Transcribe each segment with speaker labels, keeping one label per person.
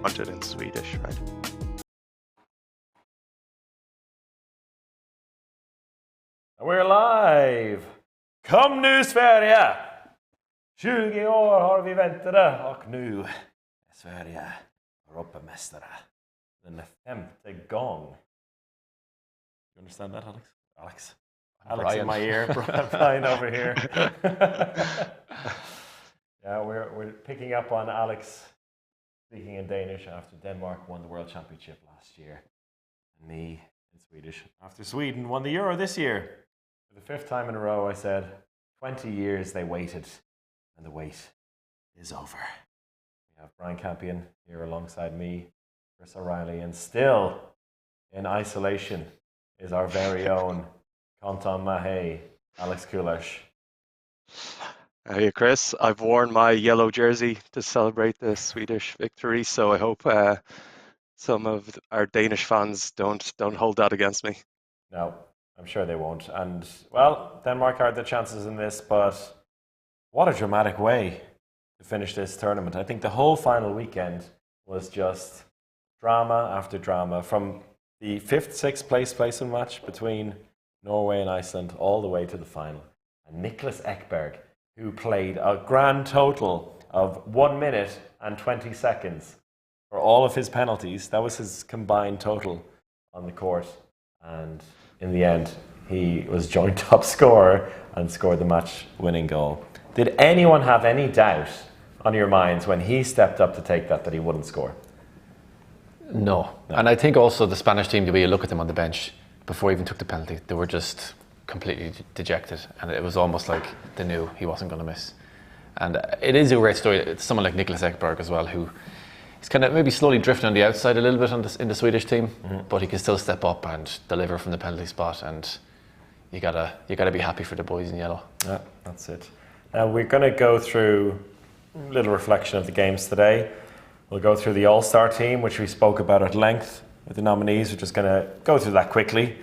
Speaker 1: wanted in Swedish, right?
Speaker 2: We're live! Kom nu Sverige! 20 år har vi väntat och nu är Sverige Europamästare. Den 5:e gång. You understand that, Alex? Alex in my ear, Brian over here. Yeah, we're picking up on Alex speaking in Danish after Denmark won the World Championship last year. And me in Swedish after Sweden won the Euro this year. For the 5th time in a row, I said, 20 years they waited, and the wait is over. We have Brian Campion here alongside me, Chris O'Reilly, and still in isolation is our very own Kanton Mahe, Alex Kulash.
Speaker 1: Hey Chris, I've worn my yellow jersey to celebrate the Swedish victory, so I hope some of our Danish fans don't hold that against me.
Speaker 2: No, I'm sure they won't. And, well, Denmark had the chances in this, but what a dramatic way to finish this tournament. I think the whole final weekend was just drama after drama, from the 5th, 6th placement match between Norway and Iceland all the way to the final. And Niklas Ekberg, who played a grand total of 1 minute and 20 seconds for all of his penalties. That was his combined total on the court. And in the end, he was joint top scorer and scored the match-winning goal. Did anyone have any doubt on your minds when he stepped up to take that he wouldn't score?
Speaker 3: No. And I think also the Spanish team, the way you look at them on the bench before he even took the penalty, they were just completely dejected, and it was almost like they knew he wasn't going to miss. And it is a great story. It's someone like Niklas Ekberg as well, who he's kind of maybe slowly drifting on the outside a little bit in the Swedish team, but he can still step up and deliver from the penalty spot, and you gotta be happy for the boys in yellow.
Speaker 2: Yeah, that's it. Now we're going to go through a little reflection of the games today. We'll go through the All-Star team, which we spoke about at length with the nominees. We're just going to go through that quickly,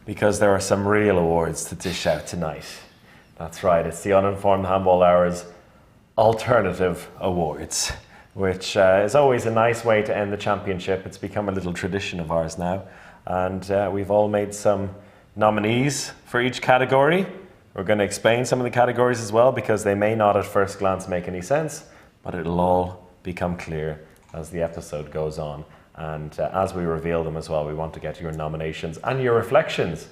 Speaker 2: because there are some real awards to dish out tonight. That's right, it's the Uninformed Handball Hour's Alternative Awards, which is always a nice way to end the championship. It's become a little tradition of ours now. And we've all made some nominees for each category. We're going to explain some of the categories as well, because they may not at first glance make any sense, but it'll all become clear as the episode goes on. And as we reveal them as well, we want to get your nominations and your reflections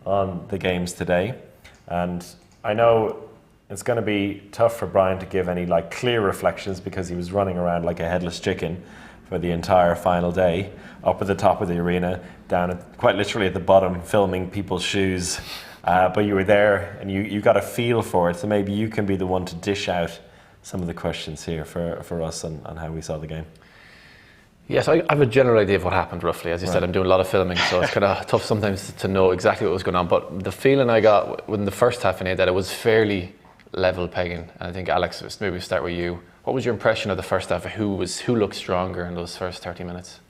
Speaker 2: on the games today. And I know it's going to be tough for Brian to give any clear reflections, because he was running around like a headless chicken for the entire final day, up at the top of the arena, down quite literally at the bottom, filming people's shoes. But you were there and you got a feel for it. So maybe you can be the one to dish out some of the questions here for us on how we saw the game.
Speaker 3: Yes, I have a general idea of what happened roughly. As you said, I'm doing a lot of filming, so it's kind of tough sometimes to know exactly what was going on. But the feeling I got within the first half that it was fairly level pegging. And I think, Alex, maybe we'll start with you. What was your impression of the first half? Who looked stronger in those first 30 minutes?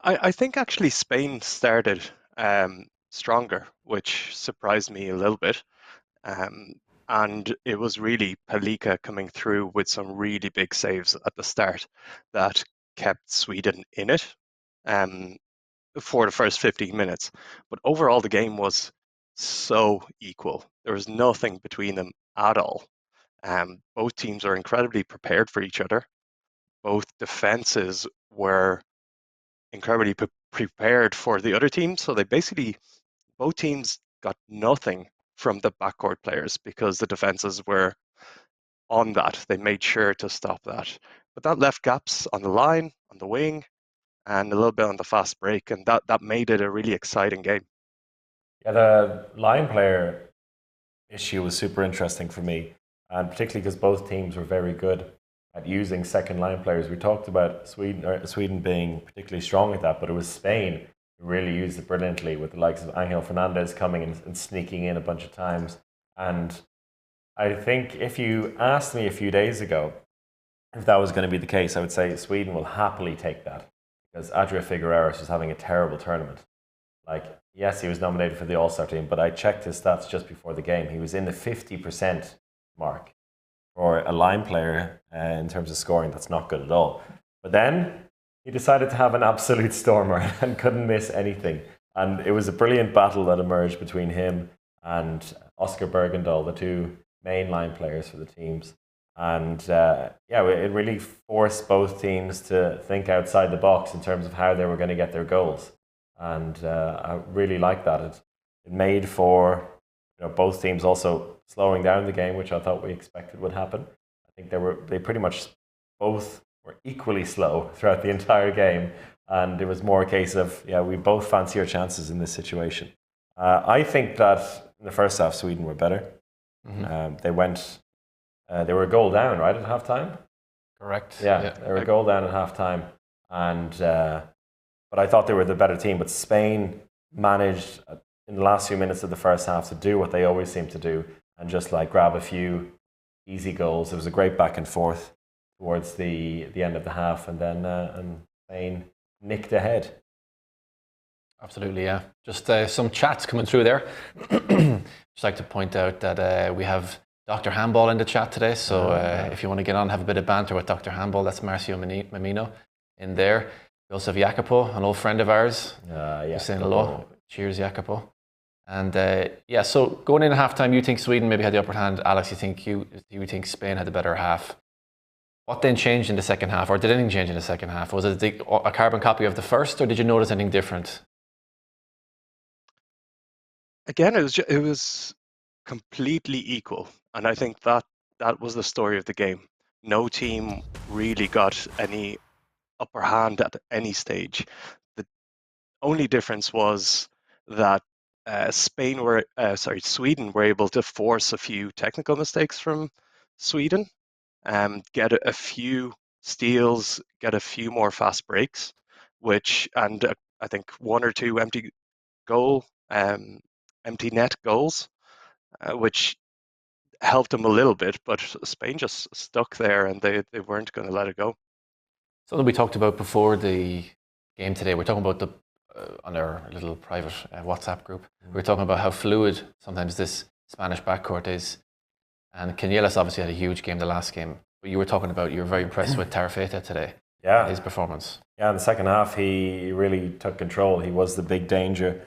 Speaker 1: I think actually Spain started stronger, which surprised me a little bit. And it was really Palika coming through with some really big saves at the start that kept Sweden in it for the first 15 minutes. But overall, the game was so equal. There was nothing between them at all. Both teams are incredibly prepared for each other. Both defenses were incredibly prepared for the other team. So both teams got nothing from the backcourt players, because the defenses were on that. They made sure to stop that. But that left gaps on the line, on the wing, and a little bit on the fast break. And that made it a really exciting game.
Speaker 2: Yeah, the line player issue was super interesting for me, and particularly because both teams were very good at using second line players. We talked about Sweden being particularly strong at that, but it was Spain who really used it brilliantly, with the likes of Angel Fernandez coming in and sneaking in a bunch of times. And I think if you asked me a few days ago if that was going to be the case, I would say Sweden will happily take that, because Adria Figueroa was having a terrible tournament. Yes, he was nominated for the All-Star team, but I checked his stats just before the game. He was in the 50% mark. For a line player, in terms of scoring, that's not good at all. But then he decided to have an absolute stormer and couldn't miss anything. And it was a brilliant battle that emerged between him and Oscar Bergendahl, the two mainline players for the teams. And yeah, it really forced both teams to think outside the box in terms of how they were going to get their goals. And I really like that. It made for both teams also slowing down the game, which I thought we expected would happen. I think they pretty much both were equally slow throughout the entire game, and it was more a case of we both fancy our chances in this situation. I think that in the first half Sweden were better. Mm-hmm. They were a goal down right at halftime.
Speaker 3: Correct.
Speaker 2: Yeah, they were a goal down at halftime, and but I thought they were the better team. But Spain managed in the last few minutes of the first half to do what they always seem to do, and just like grab a few easy goals. It was a great back and forth towards the end of the half, and then and Spain nicked ahead.
Speaker 3: Absolutely, yeah. Just some chats coming through there. Just like to point out that we have Dr. Handball in the chat today, so if you want to get on and have a bit of banter with Dr. Handball, that's Marcio Mamino in there. We also have Jacopo, an old friend of ours, saying hello. Cheers, Jacopo. And yeah, so going in at halftime, you think Sweden maybe had the upper hand. Alex, you think Spain had the better half. What then changed in the second half, or did anything change in the second half? Was it a carbon copy of the first, or did you notice anything different?
Speaker 1: Again, it was completely equal, and I think that was the story of the game. No team really got any upper hand at any stage. The only difference was that Sweden were able to force a few technical mistakes from Sweden, get a few steals, get a few more fast breaks, and I think one or two empty net goals, which helped them a little bit, but Spain just stuck there and they weren't going to let it go.
Speaker 3: Something we talked about before the game today, we're talking about on our little private WhatsApp group, we're talking about how fluid sometimes this Spanish backcourt is. And Canellas obviously had a huge game the last game, but you were talking about you were very impressed with Tarafeta today.
Speaker 2: Yeah.
Speaker 3: His performance.
Speaker 2: Yeah, in the second half, he really took control. He was the big danger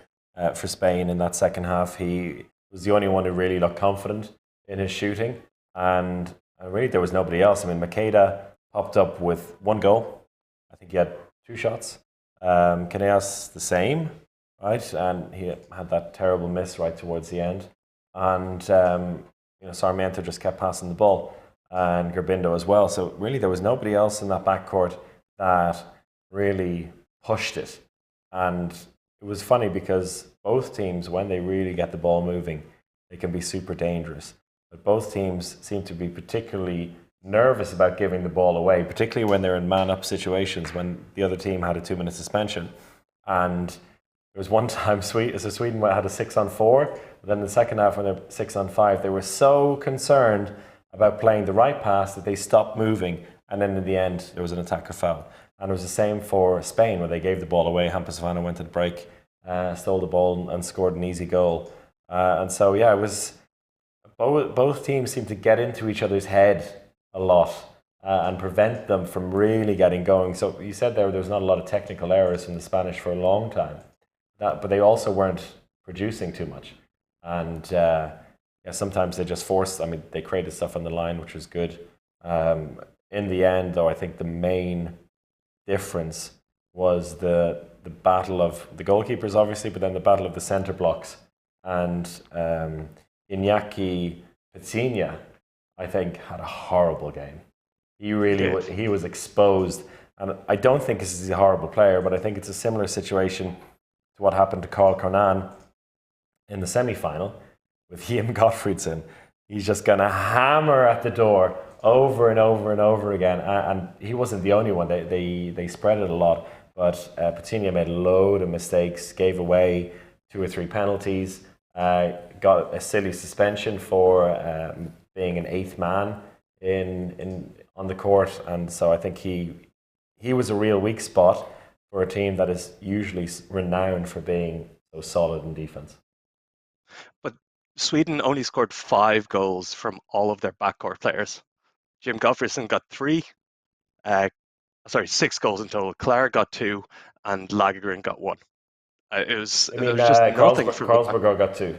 Speaker 2: for Spain in that second half. He was the only one who really looked confident in his shooting. And really, there was nobody else. I mean, Makeda popped up with one goal. I think he had 2 shots. Canellas the same, right? And he had that terrible miss right towards the end. And Sarmiento just kept passing the ball, and Gerbindo as well. So really, there was nobody else in that backcourt that really pushed it. And it was funny because both teams, when they really get the ball moving, they can be super dangerous. But both teams seem to be particularly nervous about giving the ball away, particularly when they're in man-up situations, when the other team had a 2-minute suspension. And there was one time Sweden had a 6-on-4, but then in the second half when they're 6-on-5, they were so concerned about playing the right pass that they stopped moving, and then in the end there was an attacker foul. And it was the same for Spain, where they gave the ball away. Hampasvana went to the break, stole the ball and scored an easy goal. And so yeah, it was both teams seemed to get into each other's head a lot and prevent them from really getting going. So you said there was not a lot of technical errors from the Spanish for a long time, but they also weren't producing too much. And sometimes they just forced. I mean, they created stuff on the line, which was good. In the end, though, I think the main difference was the battle of the goalkeepers, obviously, but then the battle of the centre blocks. And Iñaki Peña, I think, had a horrible game. He was exposed. And I don't think he's a horrible player, but I think it's a similar situation to what happened to Carl Cornan in the semi-final with Ian Gottfriedson. He's just going to hammer at the door over and over and over again. And he wasn't the only one. They spread it a lot. But Peña made a load of mistakes, gave away 2 or 3 penalties, got a silly suspension for being an 8th man on the court. And so I think he was a real weak spot for a team that is usually renowned for being so solid in defense.
Speaker 1: But Sweden only scored 5 goals from all of their backcourt players. Jim Gottfriedson got 3. sorry, 6 goals in total. Clara got 2, and Lagergren got 1.
Speaker 2: I
Speaker 1: There
Speaker 2: mean,
Speaker 1: was just nothing from the back.
Speaker 2: Carlsberg got 2.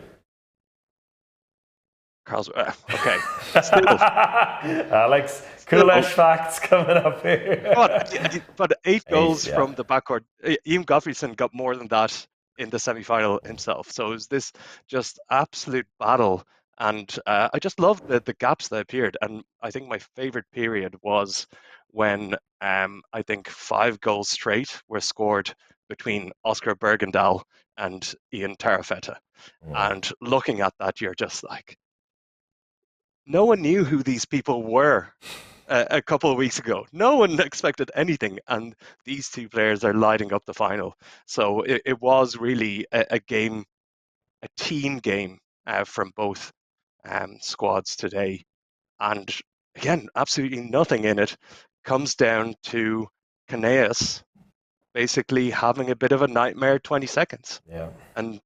Speaker 1: Carl's, okay, still,
Speaker 2: Alex,
Speaker 1: still.
Speaker 2: coolish facts coming up
Speaker 1: But,
Speaker 2: here.
Speaker 1: but 8 goals
Speaker 2: Yeah.
Speaker 1: from the backcourt. Ian Gottfriedson got more than that in the semi-final himself. So it was this just absolute battle. And I just loved the gaps that appeared. And I think my favorite period was when I think 5 goals straight were scored between Oscar Bergendahl and Ian Tarafetta. And looking at that, you're just like, no one knew who these people were a couple of weeks ago. No one expected anything, and these two players are lighting up the final. So it was really a game, a team game from both squads today. And again, absolutely nothing in it comes down to Caneas basically having a bit of a nightmare 20 seconds.
Speaker 2: Yeah.
Speaker 1: And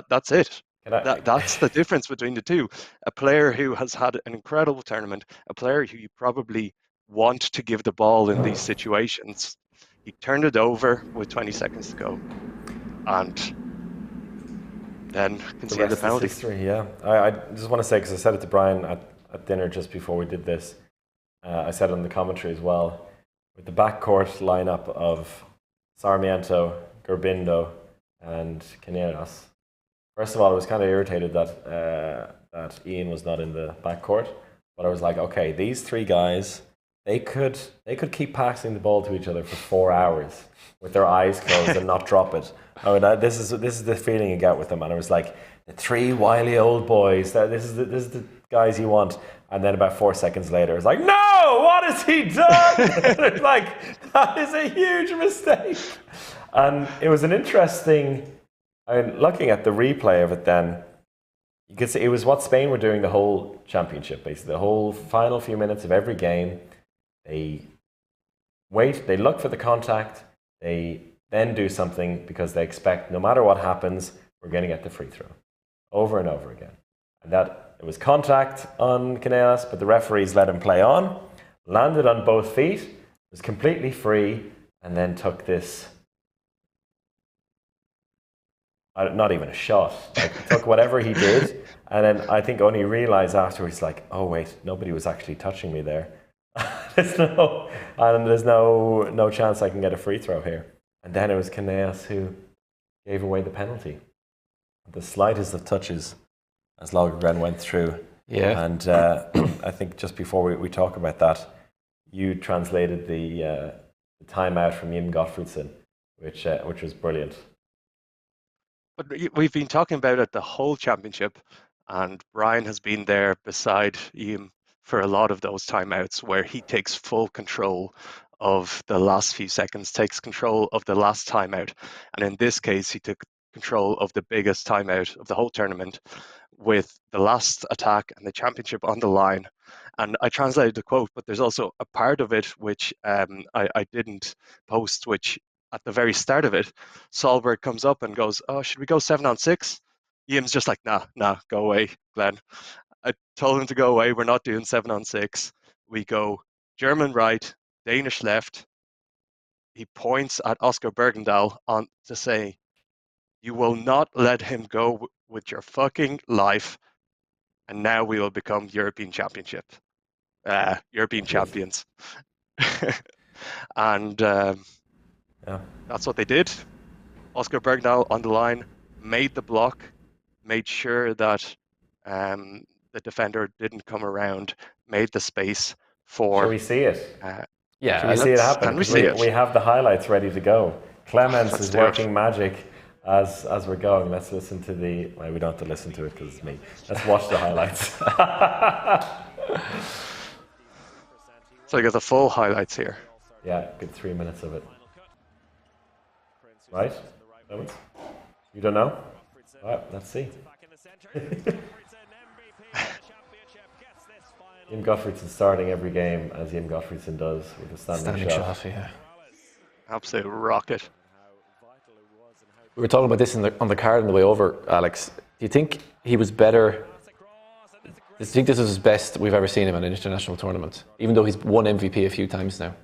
Speaker 1: that's it.
Speaker 2: Can I,
Speaker 1: That's the difference between the two. A player who has had an incredible tournament, a player who you probably want to give the ball in these situations. He turned it over with 20 seconds to go, and then
Speaker 2: the
Speaker 1: conceded the
Speaker 2: rest is
Speaker 1: penalty.
Speaker 2: history, yeah. I just want to say, because I said it to Brian at dinner just before we did this, I said it on the commentary as well, with the backcourt lineup of Sarmiento, Gerbindo, and Caneras. First of all, I was kind of irritated that Ian was not in the backcourt, but I was like, okay, these 3 guys, they could keep passing the ball to each other for 4 hours with their eyes closed and not drop it. I mean, this is the feeling you get with them, and I was like, the 3 wily old boys. This is the guys you want. And then about 4 seconds later, it's like, no, what has he done? It's like, that is a huge mistake. And it was an interesting. I mean, looking at the replay of it, then you could see it was what Spain were doing the whole championship, basically the whole final few minutes of every game. They wait, they look for the contact, they then do something because they expect no matter what happens, we're going to get the free throw over and over again. And that it was contact on Canelas, but the referees let him play on, landed on both feet, was completely free, and then took this. Not even a shot. Like, took whatever he did, and then I think only realised afterwards, like, oh wait, nobody was actually touching me there. there's no chance I can get a free throw here. And then it was Caneas who gave away the penalty. The slightest of touches as Lagergren went through.
Speaker 3: Yeah.
Speaker 2: And I think just before we talk about that, you translated the timeout from Jim Gottfriedson, which was brilliant.
Speaker 1: But we've been talking about it the whole championship, and Brian has been there beside Ian for a lot of those timeouts where he takes full control of the last few seconds, takes control of the last timeout. And in this case, he took control of the biggest timeout of the whole tournament with the last attack and the championship on the line. And I translated the quote, but there's also a part of it which I didn't post, which at the very start of it, Solberg comes up and goes, "Oh, should we go 7-on-6?" Ian's just like, nah, go away, Glenn. I told him to go away. We're not doing 7-on-6. We go German right, Danish left. He points at Oscar Bergendahl on to say, "You will not let him go with your fucking life, and now we will become European champions." And that's what they did. Oscar Bergendahl on the line, made the block, made sure that the defender didn't come around, made the space for.
Speaker 2: Shall we see it?
Speaker 3: Yeah.
Speaker 2: Shall we see it happen?
Speaker 1: Can we see it?
Speaker 2: We have the highlights ready to go. Clemens
Speaker 1: Let's
Speaker 2: is
Speaker 1: do it.
Speaker 2: working magic as we're going. Let's listen to the. Well, we don't have to listen to it because it's me. Let's watch the highlights.
Speaker 1: So you got the full highlights here.
Speaker 2: Yeah, good 3 minutes of it. Right? Clemens? You don't know? All right, let's see. Jim Gottfriedson starting every game as Jim Gottfriedson does with a standing shot.
Speaker 3: Yeah.
Speaker 1: Absolute rocket.
Speaker 3: We were talking about this on the card on the way over, Alex. Do you think he was better? Do you think this is his best we've ever seen him in an international tournament? Even though he's won MVP a few times now.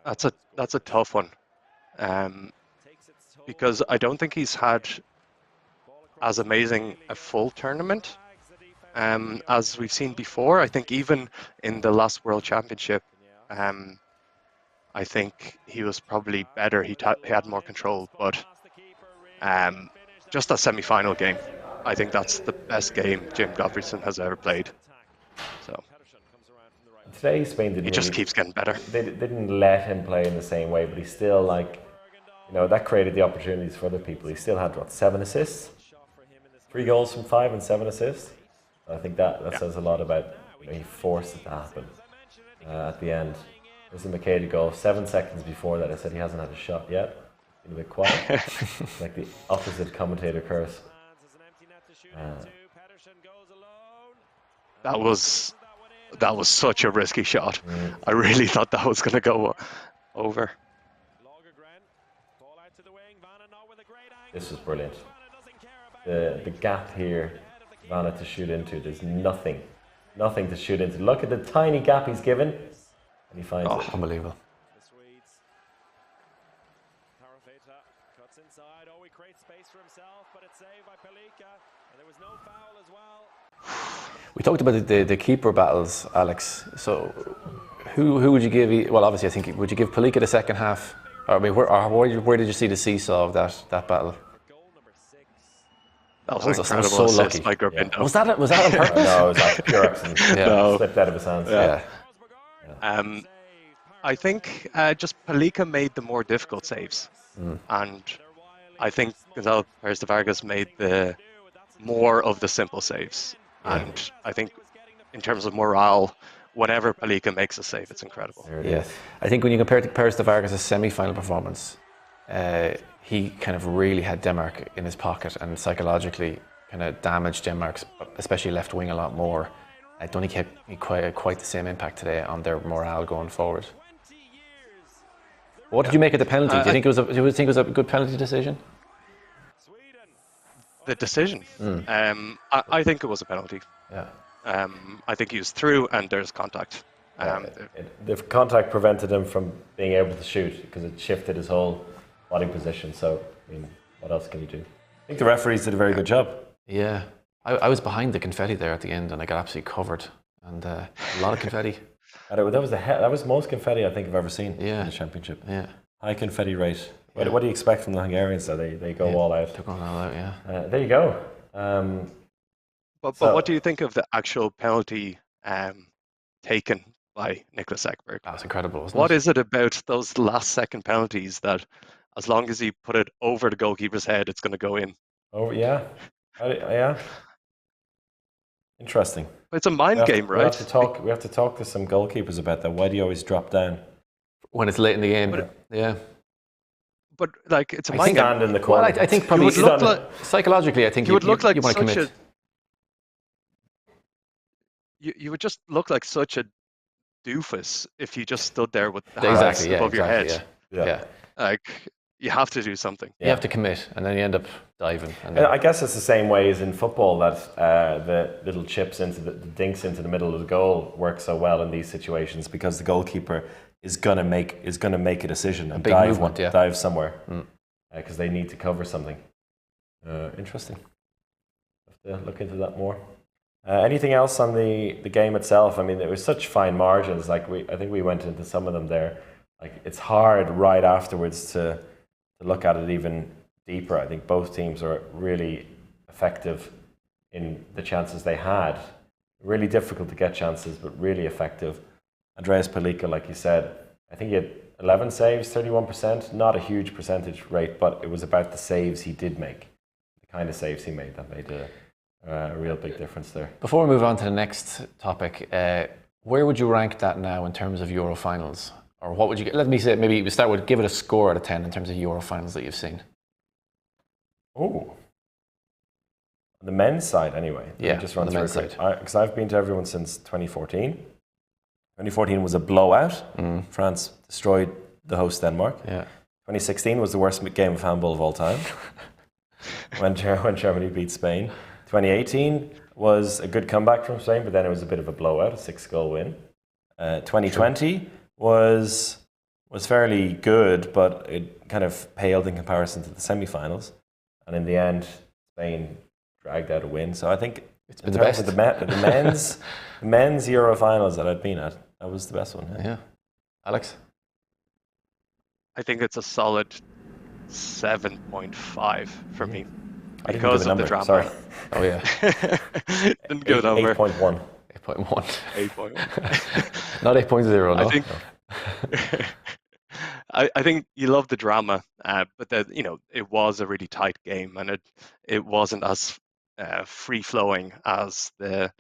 Speaker 1: That's a tough one, because I don't think he's had as amazing a full tournament as we've seen before. I think even in the last World Championship, I think he was probably better. He had more control, but just a semi-final game, I think that's the best game Jim Gottfriedson has ever played. So
Speaker 2: Today Spain
Speaker 1: he
Speaker 2: didn't
Speaker 1: just
Speaker 2: really,
Speaker 1: keeps getting better.
Speaker 2: they didn't let him play in the same way, but he still, like, you know, that created the opportunities for other people. He still had, what, 7 assists? 3 goals from 5 and 7 assists. I think that says a lot about, you know, he forced it to happen at the end. There's a Makeda goal. 7 seconds before that, I said he hasn't had a shot yet. Been a bit quiet. Like the opposite commentator curse.
Speaker 1: That was such a risky shot. I really thought that was going to go over.
Speaker 2: This was brilliant. The gap here, Vanna to shoot into. There's nothing to shoot into. Look at the tiny gap he's given, and he finds it.
Speaker 3: Unbelievable. We talked about the keeper battles, Alex. So, who would you give? Well, obviously, I think would you give Palika the second half? Or, I mean, where did you see the seesaw of that battle?
Speaker 1: That was an incredible
Speaker 3: so
Speaker 1: assist
Speaker 3: lucky.
Speaker 1: by Gurbindo.
Speaker 3: Was that on purpose?
Speaker 2: No, it was like pure accident.
Speaker 3: Yeah.
Speaker 2: Slipped out of his hands.
Speaker 3: Yeah.
Speaker 1: I think just Palika made the more difficult saves, and I think Gonzalo Perez de Vargas made the more of the simple saves. And I think in terms of morale, whenever Palika makes a save, it's incredible.
Speaker 3: Yeah, I think when you compare it to Perez de Vargas' semi-final performance, he kind of really had Denmark in his pocket and psychologically kind of damaged Denmark's, especially left wing, a lot more. I don't think he had quite the same impact today on their morale going forward. What did you make of the penalty? Do you think it was a good penalty decision?
Speaker 1: The decision, I think it was a penalty.
Speaker 2: Yeah.
Speaker 1: I think he was through, and there's contact.
Speaker 2: The contact prevented him from being able to shoot because it shifted his whole body position. So, I mean, what else can you do? I think the referees did a very good job.
Speaker 3: Yeah, I was behind the confetti there at the end, and I got absolutely covered, and a lot of confetti.
Speaker 2: That was most confetti I think I've ever seen in the championship.
Speaker 3: Yeah,
Speaker 2: high confetti rate. What do you expect from the Hungarians? So they go all out.
Speaker 3: They're going all out. Yeah.
Speaker 2: There you go.
Speaker 1: But what do you think of the actual penalty taken by Niklas Ekberg?
Speaker 3: That's incredible.
Speaker 1: What is it about those last second penalties that, as long as you put it over the goalkeeper's head, it's going to go in?
Speaker 2: Oh yeah, yeah. Interesting.
Speaker 1: It's a mind game, right?
Speaker 2: We have to talk to some goalkeepers about that. Why do you always drop down
Speaker 3: when it's late in the game?
Speaker 1: But like, it's a mind game.
Speaker 2: Stand in the corner.
Speaker 3: Well, I think probably psychologically, I think you would look like you want to commit.
Speaker 1: You would just look like such a doofus if you just stood there with the hands above your head.
Speaker 3: Yeah.
Speaker 1: Like, you have to do something.
Speaker 3: You have to commit, and then you end up diving. And
Speaker 2: I guess it's the same way as in football that the little chips into the dinks into the middle of the goal work so well in these situations because the goalkeeper is gonna make a decision and dive somewhere because they need to cover something. Interesting. Have to look into that more. Anything else on the game itself? I mean, there was such fine margins. Like I think we went into some of them there. Like it's hard right afterwards to look at it even deeper. I think both teams are really effective in the chances they had. Really difficult to get chances, but really effective. Andreas Palika, like you said, I think he had 11 saves, 31%. Not a huge percentage rate, but it was about the saves he did make. The kind of saves he made that made a real big difference there.
Speaker 3: Before we move on to the next topic, where would you rank that now in terms of Euro finals? Or what would you get? Let me say, maybe we start with give it a score out of 10 in terms of Euro finals that you've seen.
Speaker 2: Oh. On the men's side, anyway.
Speaker 3: Yeah,
Speaker 2: just run
Speaker 3: on the men's side.
Speaker 2: Because I've been to everyone since 2014. 2014 was a blowout. France destroyed the host Denmark.
Speaker 3: Yeah.
Speaker 2: 2016 was the worst game of handball of all time. when Germany beat Spain. 2018 was a good comeback from Spain, but then it was a bit of a blowout, a 6-goal win. 2020 was was fairly good, but it kind of paled in comparison to the semi-finals. And in the end, Spain dragged out a win. So I think
Speaker 3: it's been the best.
Speaker 2: The men's Euro finals that I've been at, that was the best one.
Speaker 3: Yeah. Alex?
Speaker 1: I think it's a solid 7.5 for me.
Speaker 2: I didn't
Speaker 1: Because
Speaker 2: give a
Speaker 1: of
Speaker 2: number,
Speaker 1: the drama.
Speaker 2: sorry.
Speaker 3: Oh, yeah.
Speaker 1: Didn't give a number.
Speaker 2: 8.1.
Speaker 3: 8.1.
Speaker 1: 8.1.
Speaker 3: Not 8.0, no.
Speaker 1: I think I think you love the drama, but that it was a really tight game, and it wasn't as free flowing as the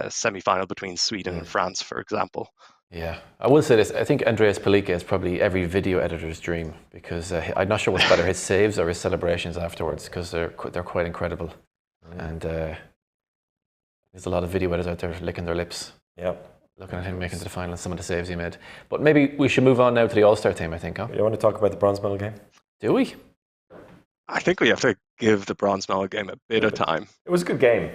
Speaker 1: semi-final between Sweden and France, for example.
Speaker 3: Yeah, I will say this. I think Andreas Palika is probably every video editor's dream, because I'm not sure what's better, his saves or his celebrations afterwards, because they're quite incredible. And there's a lot of video editors out there licking their lips.
Speaker 2: Yep.
Speaker 3: Looking at him making it to the final and some of the saves he made. But maybe we should move on now to the All-Star team, I think, huh?
Speaker 2: You want to talk about the bronze medal game?
Speaker 3: Do we?
Speaker 1: I think we have to give the bronze medal game a bit of time.
Speaker 2: It was a good game.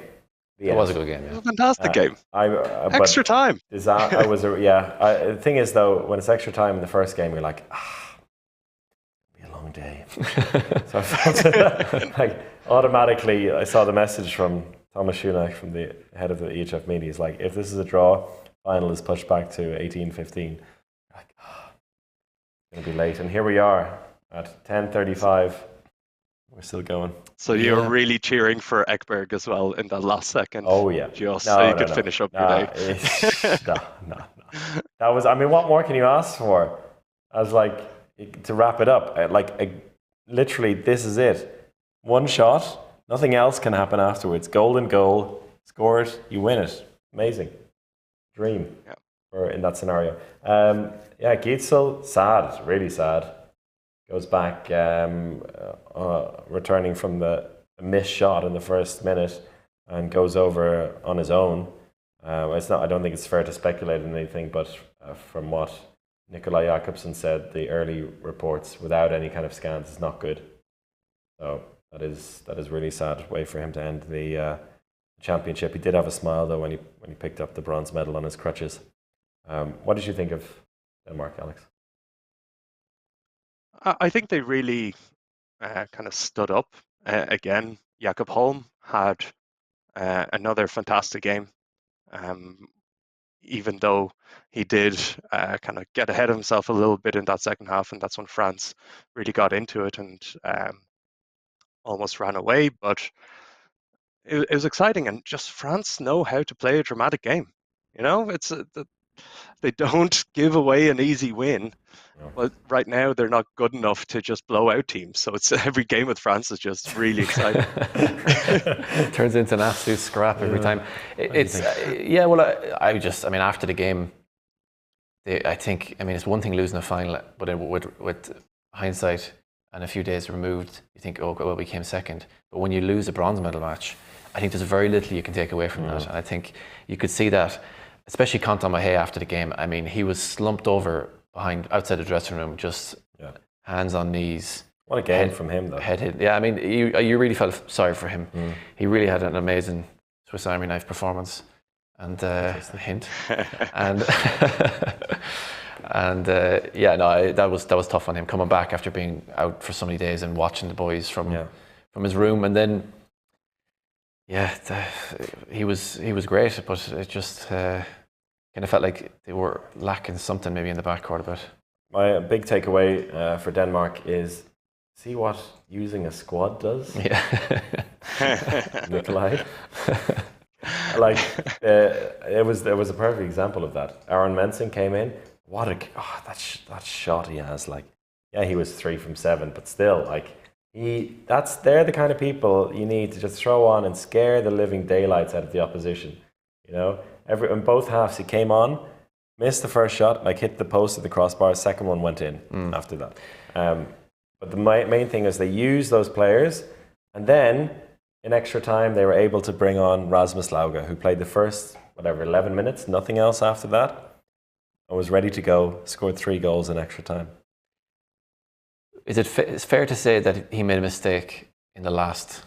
Speaker 3: It was a good game,
Speaker 1: It
Speaker 3: yeah.
Speaker 1: was a fantastic game. Extra
Speaker 2: But
Speaker 1: time.
Speaker 2: the thing is, though, when it's extra time in the first game, you're like, it'll be a long day. So I felt like automatically, I saw the message from Thomas Schunak, from the head of the EHF media. He's like, if this is a draw, final is pushed back to 18:15. Like, it's going to be late. And here we are at 10:35. We're still going.
Speaker 1: So you're really cheering for Ekberg as well in that last second.
Speaker 2: Oh, yeah.
Speaker 1: Just so you could finish up your day.
Speaker 2: No. That was, I mean, what more can you ask for? I was like, to wrap it up, literally, this is it. One shot, nothing else can happen afterwards. Golden goal, score it, you win it. Amazing. Dream.
Speaker 1: Yeah.
Speaker 2: Or in that scenario. Gietzel, sad, really sad. Goes back, returning from the missed shot in the first minute, and goes over on his own. I don't think it's fair to speculate on anything, but from what Nikolai Jakobsen said, the early reports without any kind of scans is not good. So that is really sad way for him to end the championship. He did have a smile though when he picked up the bronze medal on his crutches. What did you think of Denmark, Alex?
Speaker 1: I think they really kind of stood up. Again, Jakob Holm had another fantastic game. Even though he did kind of get ahead of himself a little bit in that second half, and that's when France really got into it and almost ran away. But it was exciting, and just France know how to play a dramatic game. It's they don't give away an easy win.
Speaker 2: No.
Speaker 1: But right now, they're not good enough to just blow out teams. So it's every game with France is just really exciting.
Speaker 3: Turns into an absolute scrap every time. After the game, it's one thing losing a final, but with hindsight and a few days removed, you think, oh, well, we came second. But when you lose a bronze medal match, I think there's very little you can take away from that. And I think you could see that, especially Quentin Mahé after the game. I mean, he was slumped over outside the dressing room, just hands on knees.
Speaker 2: What a game from him, though.
Speaker 3: Head hit. Yeah, I mean, you really felt sorry for him. He really had an amazing Swiss Army knife performance, and hint, and that was tough on him coming back after being out for so many days and watching the boys from his room, and then he was great, but it just kind of felt like they were lacking something maybe in the backcourt a bit. My
Speaker 2: big takeaway for Denmark is see what using a squad does.
Speaker 3: Yeah.
Speaker 2: Nikolai. It was a perfect example of that. Aaron Mensing came in. That shot he has, he was 3 from 7, but still, they're the kind of people you need to just throw on and scare the living daylights out of the opposition. In both halves he came on, missed the first shot, hit the post of the crossbar, second one went in after that. But the main thing is they used those players, and then in extra time they were able to bring on Rasmus Lauge, who played the first 11 minutes, nothing else after that, and was ready to go, scored 3 goals in extra time.
Speaker 3: It's fair to say that he made a mistake in the last,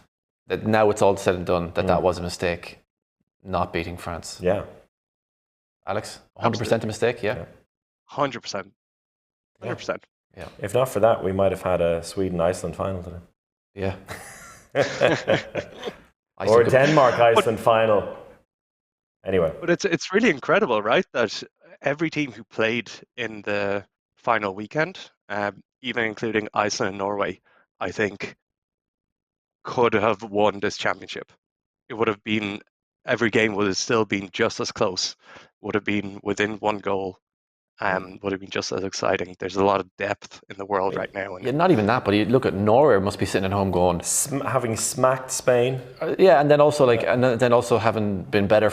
Speaker 3: that now it's all said and done, that was a mistake, not beating France?
Speaker 2: Yeah.
Speaker 3: Alex, 100% a mistake, yeah?
Speaker 1: 100%. 100%.
Speaker 3: Yeah.
Speaker 2: If not for that, we might have had a Sweden-Iceland final today.
Speaker 3: Yeah.
Speaker 2: Or
Speaker 3: Iceland
Speaker 2: Denmark-Iceland final. Anyway.
Speaker 1: But it's really incredible, right? That every team who played in the final weekend, even including Iceland and Norway, I think could have won this championship. It would have been every game would have still been just as close, would have been within one goal, would have been just as exciting. There's a lot of depth in the world right now,
Speaker 3: Yeah,
Speaker 1: and
Speaker 3: not even that, but you look at Norway must be sitting at home going,
Speaker 2: Having smacked Spain.
Speaker 3: yeah, and then also then also having been better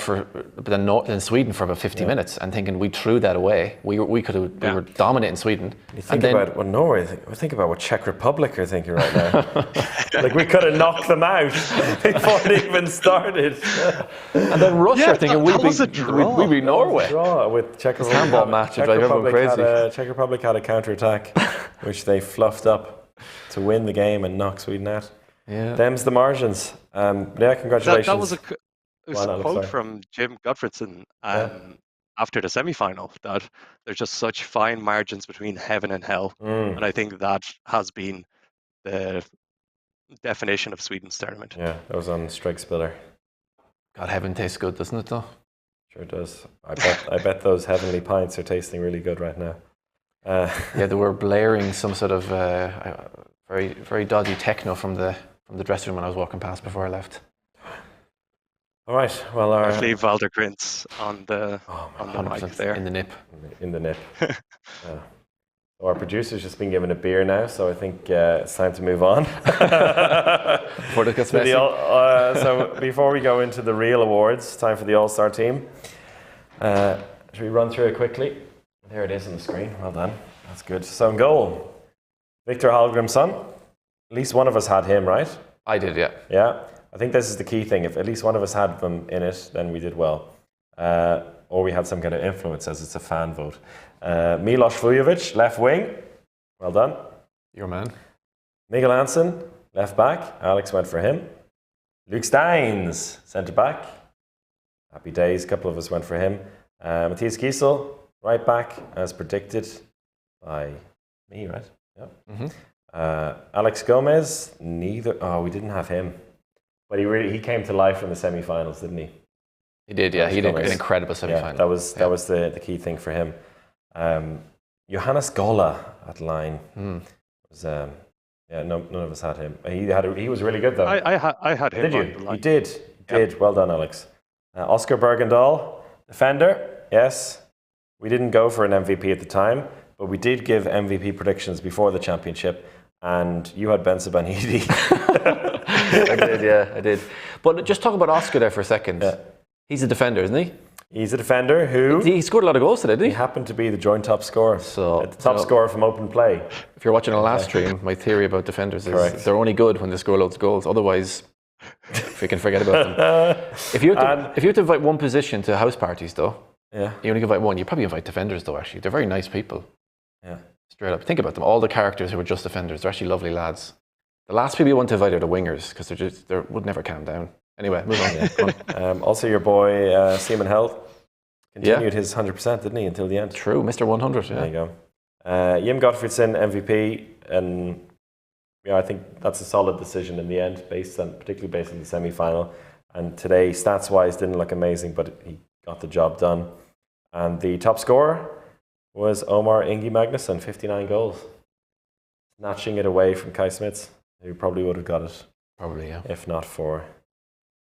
Speaker 3: than Sweden for about 50 minutes, and thinking we threw that away. We were dominating Sweden.
Speaker 2: You think about what Norway think about what Czech Republic are thinking right now. Like we could have knocked them out before it even started.
Speaker 3: And then Russia
Speaker 1: Yeah,
Speaker 3: thinking
Speaker 1: that was a draw.
Speaker 3: we'd be Norway.
Speaker 2: Draw with Czech Republic.
Speaker 3: Handball match,
Speaker 2: Czech
Speaker 3: like everyone
Speaker 2: Republic
Speaker 3: crazy.
Speaker 2: Czech Republic had a counter-attack, which they fluffed up to win the game and knock Sweden out.
Speaker 3: Yeah.
Speaker 2: Them's the margins. Yeah, congratulations.
Speaker 1: That was a quote
Speaker 2: sorry.
Speaker 1: from Jim Gottfredson after the semi-final, that there's just such fine margins between heaven and hell, and I think that has been the definition of Sweden's tournament.
Speaker 2: Yeah, that was on Strike Spiller.
Speaker 3: God, heaven tastes good, doesn't it though?
Speaker 2: Sure does. I bet those heavenly pints are tasting really good right now.
Speaker 3: Yeah, they were blaring some sort of very very dodgy techno from the dressing room when I was walking past before I left.
Speaker 2: All right. Well,
Speaker 1: Especially Walter Krintz on the mic
Speaker 3: 100%
Speaker 1: there.
Speaker 3: in the nip.
Speaker 2: in the nip. Our producer's just been given a beer now, so I think it's time to move on.
Speaker 3: Before it gets messy.
Speaker 2: So before we go into the real awards, time for the All-Star team. Should we run through it quickly? There it is on the screen. Well done. That's good. So in goal, Victor Hallgrimsson. At least one of us had him, right?
Speaker 3: I did, yeah.
Speaker 2: Yeah. I think this is the key thing. If at least one of us had them in it, then we did well. Or we had some kind of influence, as it's a fan vote. Milos Vujovic, left wing. Well done.
Speaker 3: Your man.
Speaker 2: Miguel Hansen, left back. Alex went for him. Luke Steins, centre back. Happy days. A couple of us went for him. Matthias Kiesel, right back, as predicted by me, right? Yeah.
Speaker 3: Mm-hmm.
Speaker 2: Alex Gomez, neither. Oh, we didn't have him. But he came to life in the semi-finals, didn't he?
Speaker 3: He did, yeah.
Speaker 2: Alex
Speaker 3: He did
Speaker 2: Gomez.
Speaker 3: an incredible semi-final.
Speaker 2: Yeah, that was the key thing for him. Johannes Gola at line was none of us had him. He was really good though.
Speaker 1: I had him.
Speaker 2: Did
Speaker 1: on
Speaker 2: you?
Speaker 1: the line.
Speaker 2: You did. Well done, Alex. Oscar Bergendahl, defender. Yes, we didn't go for an MVP at the time, but we did give MVP predictions before the championship, and you had Ben Sabanidi.
Speaker 3: I did, yeah, I did. But just talk about Oscar there for a second.
Speaker 2: Yeah.
Speaker 3: He's a defender, isn't he?
Speaker 2: He's a defender who
Speaker 3: He scored a lot of goals today,
Speaker 2: he
Speaker 3: didn't he?
Speaker 2: happened to be the joint top scorer.
Speaker 3: So,
Speaker 2: The top scorer from open play.
Speaker 3: If you're watching a last stream, my theory about defenders is
Speaker 2: Correct.
Speaker 3: they're only good when they score loads of goals. Otherwise, we can forget about them. If you have to invite one position to house parties, though,
Speaker 2: Yeah.
Speaker 3: you only invite one. You probably invite defenders, though. Actually, they're very nice people.
Speaker 2: Yeah.
Speaker 3: Straight up, think about them. All the characters who were just defenders, they're actually lovely lads. The last people you want to invite are the wingers because they would never calm down. Anyway, move on. Go on.
Speaker 2: Also, your boy Seaman Health continued his 100%, didn't he, until the end?
Speaker 3: True, Mr. 100. Yeah.
Speaker 2: There you go. Jim Gottfriedson, MVP, and I think that's a solid decision in the end, particularly based on the semi-final. And today, stats-wise, didn't look amazing, but he got the job done. And the top scorer was Omar Ingi Magnusson, 59 goals, snatching it away from Kai Smits, who probably would have got it.
Speaker 3: Probably, yeah.
Speaker 2: If not for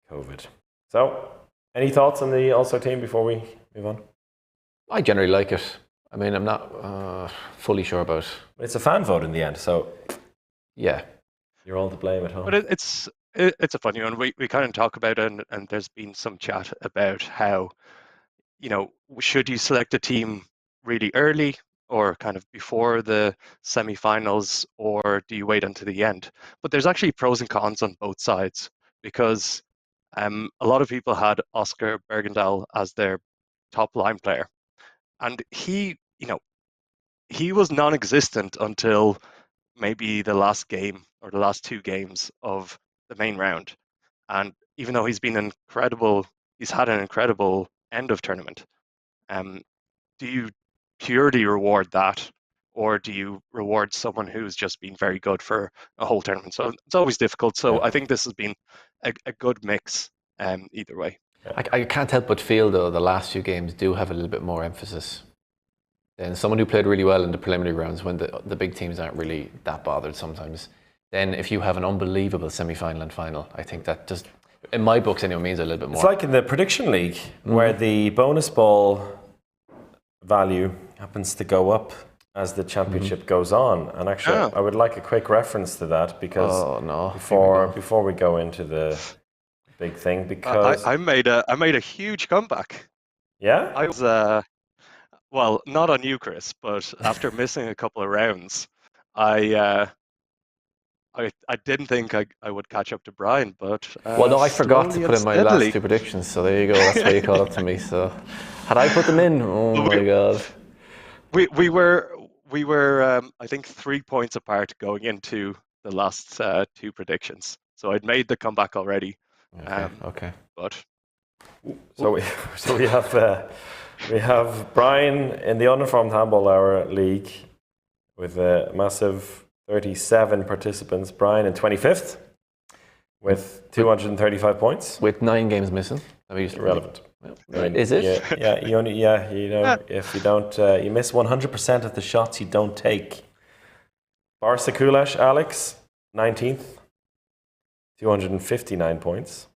Speaker 2: COVID. So, any thoughts on the All-Star team before we move on?
Speaker 3: I generally like it. I mean, I'm not fully sure about.
Speaker 2: It's a fan vote in the end, so
Speaker 3: Yeah.
Speaker 2: you're all to blame at home.
Speaker 1: But it's a funny one. We kind of talk about it, and there's been some chat about how, should you select a team really early or kind of before the semi-finals, or do you wait until the end? But there's actually pros and cons on both sides, because a lot of people had Oscar Bergendahl as their top line player, and he was non-existent until maybe the last game or the last two games of the main round. And even though he's had an incredible end of tournament. Do you purely reward that, or do you reward someone who's just been very good for a whole tournament? So it's always difficult. So I think this has been a good mix either way.
Speaker 3: I can't help but feel, though, the last few games do have a little bit more emphasis than someone who played really well in the preliminary rounds when the big teams aren't really that bothered sometimes. Then if you have an unbelievable semi-final and final, I think that just, in my books anyway, means a little bit more.
Speaker 2: It's like in the prediction league where the bonus ball value happens to go up as the championship goes on. And actually, I would like a quick reference to that because before we go into the big thing, because
Speaker 1: I made a huge comeback.
Speaker 2: Yeah,
Speaker 1: I was well, not on you, Chris, but after missing a couple of rounds, I didn't think I would catch up to Brian, but
Speaker 3: well, no, I forgot to put in my last two predictions, so there you go. That's why you caught up to me. So, had I put them in, oh my god,
Speaker 1: we were I think 3 points apart going into the last two predictions. So I'd made the comeback already.
Speaker 3: Okay.
Speaker 1: But
Speaker 2: so we have Brian in the uninformed Handball Hour League with a massive 37 participants. Brian in 25th with 235 points.
Speaker 3: With 9 games missing.
Speaker 2: Irrelevant.
Speaker 3: Is it?
Speaker 2: Yeah, you know, if you don't, you miss 100% of the shots you don't take. Barca Kulash, Alex, 19th, 259 points.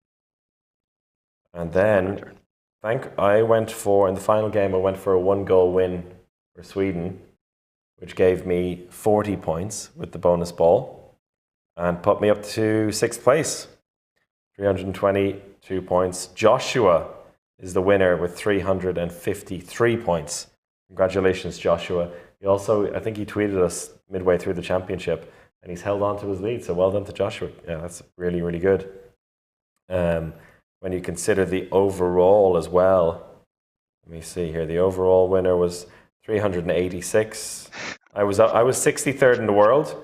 Speaker 2: And then, in the final game, I went for a 1-goal win for Sweden, which gave me 40 points with the bonus ball and put me up to 6th place, 322 points. Joshua is the winner with 353 points. Congratulations, Joshua. He also, I think he tweeted us midway through the championship and he's held on to his lead. So well done to Joshua. Yeah, that's really, really good. When you consider the overall as well, let me see here. The overall winner was 386. I was 63rd in the world.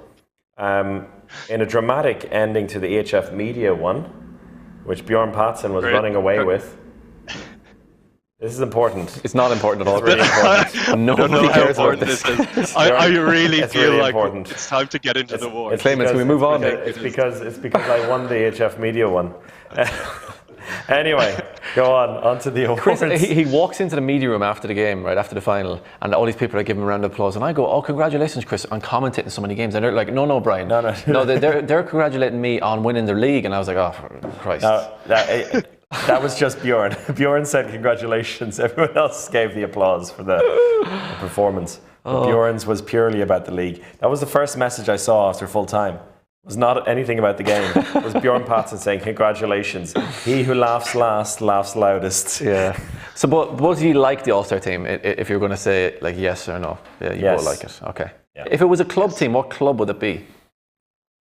Speaker 2: In a dramatic ending to the EHF media one, which Bjorn Patson was running away with. This is important.
Speaker 3: It's not important at all.
Speaker 2: It's really important.
Speaker 3: Nobody cares about this.
Speaker 1: I really feel
Speaker 2: really
Speaker 1: like
Speaker 2: important.
Speaker 1: it's time to get into the war.
Speaker 3: Can we move on?
Speaker 2: It's because I won the EHF media one. Anyway, go on to the awards.
Speaker 3: Chris, he walks into the media room after the game, right after the final, and all these people are giving him a round of applause, and I go, "Oh, congratulations, Chris, on commentating so many games." And they're like, "No, Brian, no, they're congratulating me on winning their league." And I was like, "Oh, Christ."
Speaker 2: No, that was just Bjorn. Bjorn said congratulations. Everyone else gave the applause for the performance. Bjorn's was purely about the league. That was the first message I saw after full time. It was not anything about the game. It was Bjorn Patson saying congratulations. He who laughs last laughs loudest.
Speaker 3: Yeah. So, but do you like the All-Star team? If you're going to say like yes or no, yeah, you both like it. Okay. Yeah. If it was a club team, what club would it be? Can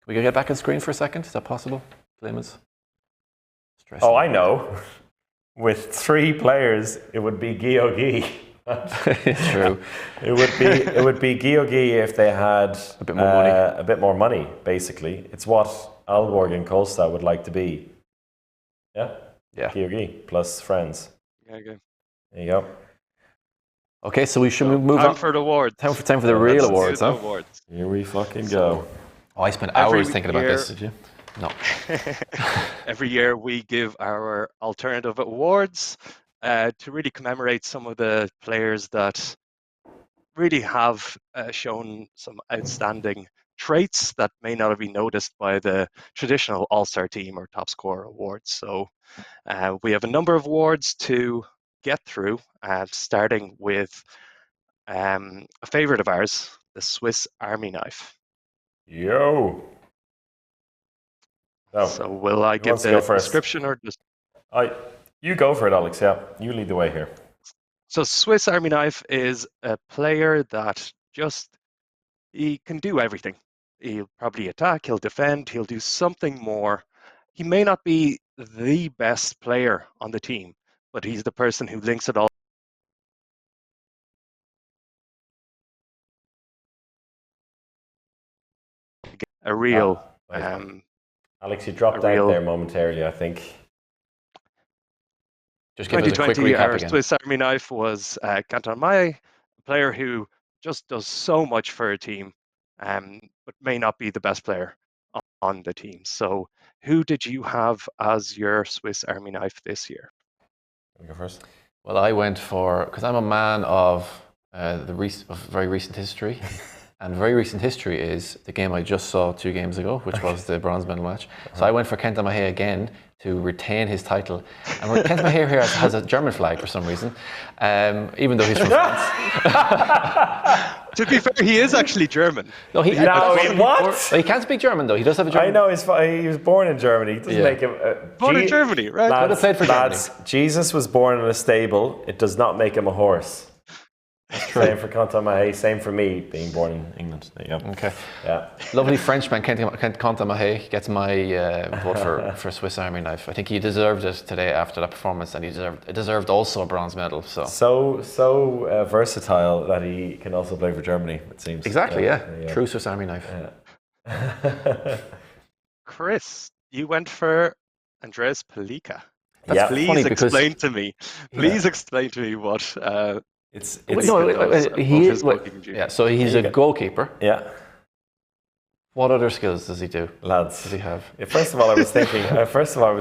Speaker 3: we get back on screen for a second? Is that possible, Flamens?
Speaker 2: Oh, I know. With 3 players, it would be Georgi.
Speaker 3: True.
Speaker 2: It would be Georgi if they had
Speaker 3: a bit more money.
Speaker 2: Basically. It's what Aalborg and Kolstad would like to be. Yeah?
Speaker 3: Yeah.
Speaker 2: Georgi plus friends.
Speaker 1: Yeah, okay.
Speaker 2: There you go.
Speaker 3: Okay, so we should move on.
Speaker 1: Time for the awards.
Speaker 3: Time for the real awards, huh?
Speaker 1: Awards.
Speaker 2: Here we fucking go.
Speaker 3: Oh, I spent hours thinking about this, did you? No.
Speaker 1: Every year we give our alternative awards to really commemorate some of the players that really have shown some outstanding traits that may not have been noticed by the traditional All-Star team or Top Scorer awards. So we have a number of awards to get through, starting with a favorite of ours, the Swiss Army knife.
Speaker 2: Yo!
Speaker 1: So will I give the description or just...
Speaker 2: You go for it, Alex. Yeah, you lead the way here.
Speaker 1: So Swiss Army Knife is a player that he can do everything. He'll probably attack, he'll defend, he'll do something more. He may not be the best player on the team, but he's the person who links it all. A real...
Speaker 2: Alex, you dropped out there momentarily, I think.
Speaker 3: Just give us a quick recap
Speaker 1: our
Speaker 3: again.
Speaker 1: Swiss Army Knife was Canton Mai, a player who just does so much for a team, but may not be the best player on the team. So who did you have as your Swiss Army knife this year?
Speaker 2: Go first.
Speaker 3: Well, I went for, because I'm a man of very recent history. And very recent history is the game I just saw 2 games ago, which was the bronze medal match. So I went for Kenta Mahe again to retain his title. And Kenta Mahe here has a German flag for some reason, even though he's from France.
Speaker 1: To be fair, he is actually German.
Speaker 3: No, he can't speak German though. He does have a German.
Speaker 2: I know he was born in Germany. It doesn't make him
Speaker 1: born in Germany, right?
Speaker 3: Could have played for Germany.
Speaker 2: Jesus was born in a stable. It does not make him a horse. Same for Kenta Mahe, same for me being born in England. There you go.
Speaker 3: Okay.
Speaker 2: Yeah.
Speaker 3: Lovely Frenchman, Kenta Mahe, gets my vote for Swiss Army knife. I think he deserved it today after that performance, and he deserved also a bronze medal.
Speaker 2: So versatile that he can also play for Germany, it seems.
Speaker 3: Exactly, yeah. True Swiss Army knife.
Speaker 2: Yeah.
Speaker 1: Chris, you went for Andreas Palika.
Speaker 3: That's
Speaker 1: Please
Speaker 3: funny
Speaker 1: explain to me. Please explain to me what.
Speaker 3: So he's a goalkeeper.
Speaker 2: Yeah.
Speaker 3: What other skills does he do?
Speaker 2: Lads,
Speaker 3: does he have?
Speaker 2: Yeah, first of all, I was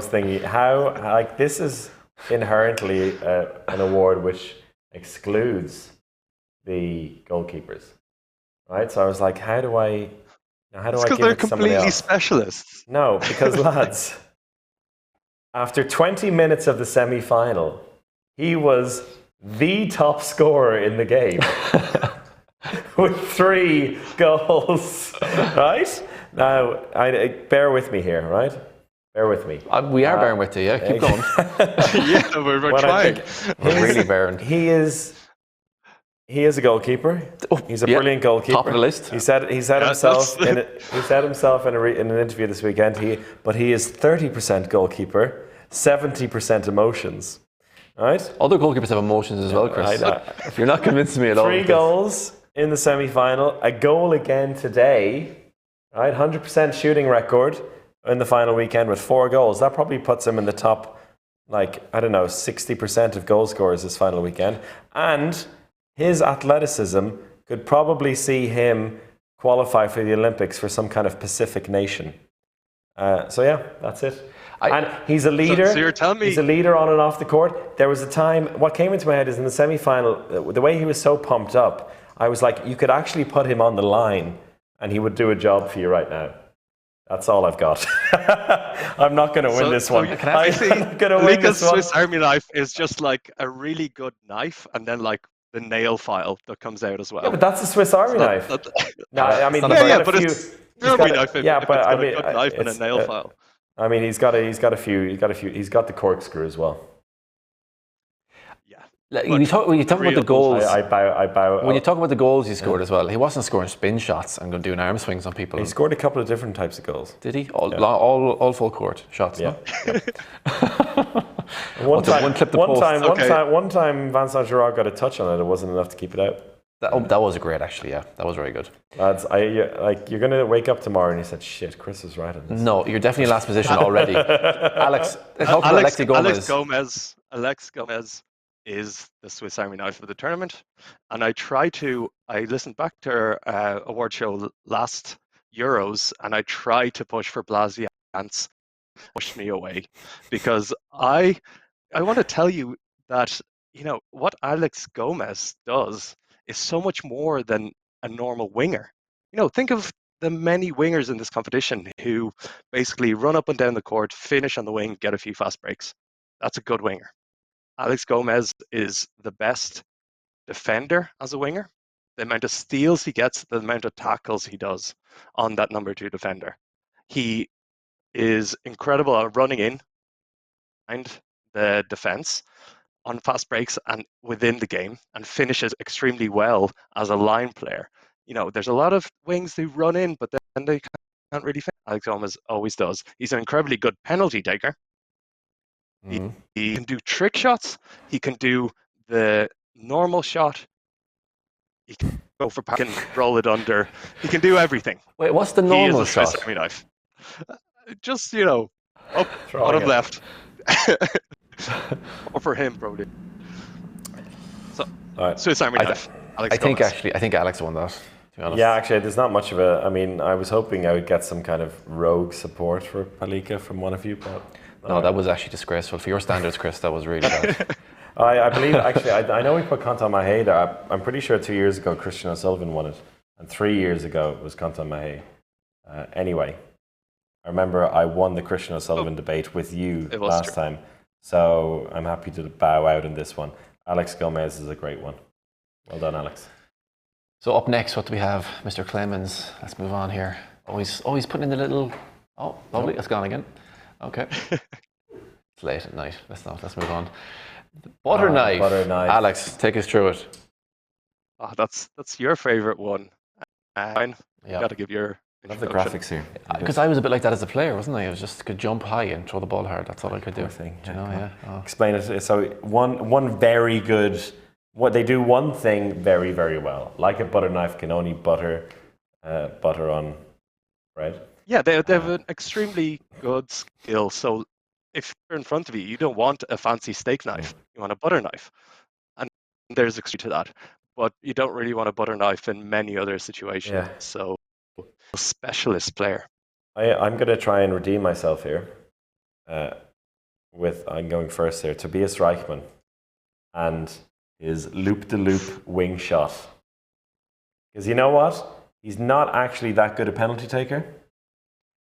Speaker 2: thinking, how like this is inherently an award which excludes the goalkeepers, right? So I was like, how do I give it to somebody else?
Speaker 1: Because they're completely specialists.
Speaker 2: No, because lads, after 20 minutes of the semi-final, he was the top scorer in the game with 3 goals. Right? Now, bear with me here, right? Bear with me.
Speaker 3: We are bearing with you, yeah. Keep going.
Speaker 1: Yeah, we're trying.
Speaker 3: We're really bearing.
Speaker 2: He is a goalkeeper. He's a brilliant goalkeeper.
Speaker 3: Top of the list.
Speaker 2: He said himself in an interview this weekend. He is 30% goalkeeper, 70% emotions. Right?
Speaker 3: Other goalkeepers have emotions as well, Chris. You're not convincing me at all.
Speaker 2: 3 goals in the semi-final, a goal again today, right? 100% shooting record in the final weekend with 4 goals. That probably puts him in the top, 60% of goal scorers this final weekend. And his athleticism could probably see him qualify for the Olympics for some kind of Pacific nation. So yeah, that's it. And he's a leader.
Speaker 1: So you're telling me
Speaker 2: he's a leader on and off the court. There was a time. What came into my head is in the semi-final, the way he was so pumped up. I was like, you could actually put him on the line, and he would do a job for you right now. That's all I've got. I'm not going to win this one.
Speaker 1: Can I say, Palika's Swiss Army knife is just like a really good knife, and then like the nail file that comes out as well.
Speaker 2: Yeah, but that's a Swiss Army knife. No, I mean,
Speaker 1: but it's Army knife.
Speaker 2: Yeah, but I mean,
Speaker 1: a good knife and a nail file.
Speaker 2: I mean, he's got the corkscrew as well.
Speaker 1: Yeah.
Speaker 3: When you talk about the goals,
Speaker 2: I bow.
Speaker 3: When you talk about the goals he scored as well, he wasn't scoring spin shots and doing arm swings on people.
Speaker 2: He scored a couple of different types of goals.
Speaker 3: Did he? All full court shots.
Speaker 2: Yeah.
Speaker 3: No?
Speaker 2: One time, Vincent Girard got a touch on it. It wasn't enough to keep it out.
Speaker 3: That was great, actually. Yeah, that was very good.
Speaker 2: Lads, you're going to wake up tomorrow and you said, "Shit, Chris is right on this."
Speaker 3: No, you're definitely last position already. Alex, talk about Alexi Gomez.
Speaker 1: Alex Gomez is the Swiss Army knife of the tournament, and I listened back to our award show last Euros, and I tried to push for Blasi Ants, pushed me away, because I want to tell you that what Alex Gomez does is so much more than a normal winger. Think of the many wingers in this competition who basically run up and down the court, finish on the wing, get a few fast breaks. That's a good winger. Alex Gomez is the best defender as a winger. The amount of steals he gets, the amount of tackles he does on that number 2 defender. He is incredible at running in behind the defense on fast breaks and within the game, and finishes extremely well as a line player. There's a lot of wings who run in, but then they can't really finish. Alex Gomez always does. He's an incredibly good penalty taker. Mm-hmm. He can do trick shots. He can do the normal shot. He can go for pack and roll it under. He can do everything.
Speaker 3: Wait, what's the normal shot?
Speaker 1: Swiss Army knife. Just up, bottom left. Or for him, probably. So, right. Swiss Army knife. Alex
Speaker 3: I think
Speaker 1: Gomez.
Speaker 3: I think Alex won that, to be honest.
Speaker 2: Yeah, actually, there's not much of a. I mean, I was hoping I would get some kind of rogue support for Palika from one of you, but
Speaker 3: No, that was actually disgraceful. For your standards, Chris, that was really bad.
Speaker 2: I believe actually. I know we put Conton Mahey there. I'm pretty sure 2 years ago Christian O'Sullivan won it, and 3 years ago it was Conton Mahey. Anyway, I remember I won the Christian O'Sullivan debate with you last time, so I'm happy to bow out in this one. Alex Gomez is a great one. Well done, Alex.
Speaker 3: So up next, what do we have? Mr. Clemens. Let's move on here. Always putting in the little... Oh, lovely. It's gone again. Okay. It's late at night. Let's move on. Butter knife. Alex, take us through it.
Speaker 1: Oh, that's your favourite one. Fine.
Speaker 3: Yeah.
Speaker 1: Got to give your...
Speaker 2: I love the graphics here.
Speaker 3: Because I was a bit like that as a player, wasn't I? I was just could jump high and throw the ball hard. That's all I could do.
Speaker 2: Explain it. So one very good... What they do one thing very, very well. Like a butter knife can only butter on bread.
Speaker 1: Yeah, they have an extremely good skill. So if you're in front of you, you don't want a fancy steak knife. You want a butter knife. And there's a key to that. But you don't really want a butter knife in many other situations.
Speaker 2: Yeah.
Speaker 1: So a specialist player.
Speaker 2: I'm going to try and redeem myself here. I'm going first here. Tobias Reichmann and his loop-de-loop wing shot. Because you know what? He's not actually that good a penalty taker.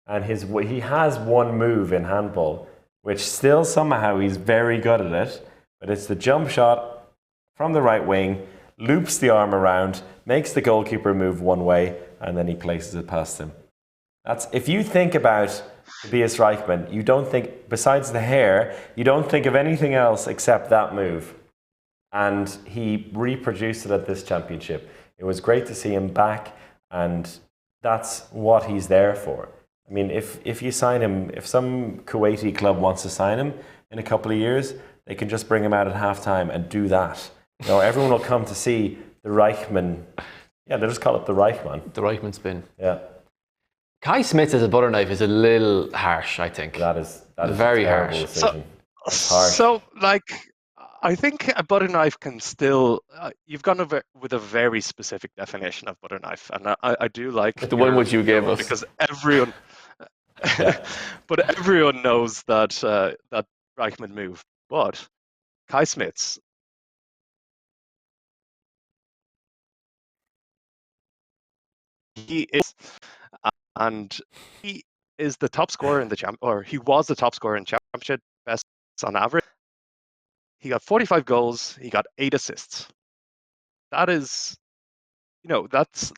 Speaker 2: And he has one move in handball, which still somehow he's very good at it. But it's the jump shot from the right wing, loops the arm around, makes the goalkeeper move one way, and then he places it past him. If you think about Tobias Reichmann, you don't think, besides the hair, you don't think of anything else except that move. And he reproduced it at this championship. It was great to see him back, and that's what he's there for. I mean, if you sign him, if some Kuwaiti club wants to sign him in a couple of years, they can just bring him out at halftime and do that. You know, everyone will come to see the Reichmann. Yeah, they'll just call it the Reichmann.
Speaker 3: The Reichmann spin.
Speaker 2: Yeah.
Speaker 3: Kai Smith as a butter knife is a little harsh, I think.
Speaker 2: That is
Speaker 3: very
Speaker 2: a terrible
Speaker 3: harsh.
Speaker 2: decision. That's harsh.
Speaker 1: So, I think a butter knife can still... you've gone with a very specific definition of butter knife, and I do like...
Speaker 3: The one which you gave us.
Speaker 1: Because everyone... but everyone knows that Reichmann move. But Kai Smith's... He is... And he is the top scorer in the or he was the top scorer in championship, best on average. He got 45 goals. He got 8 assists. That is, that's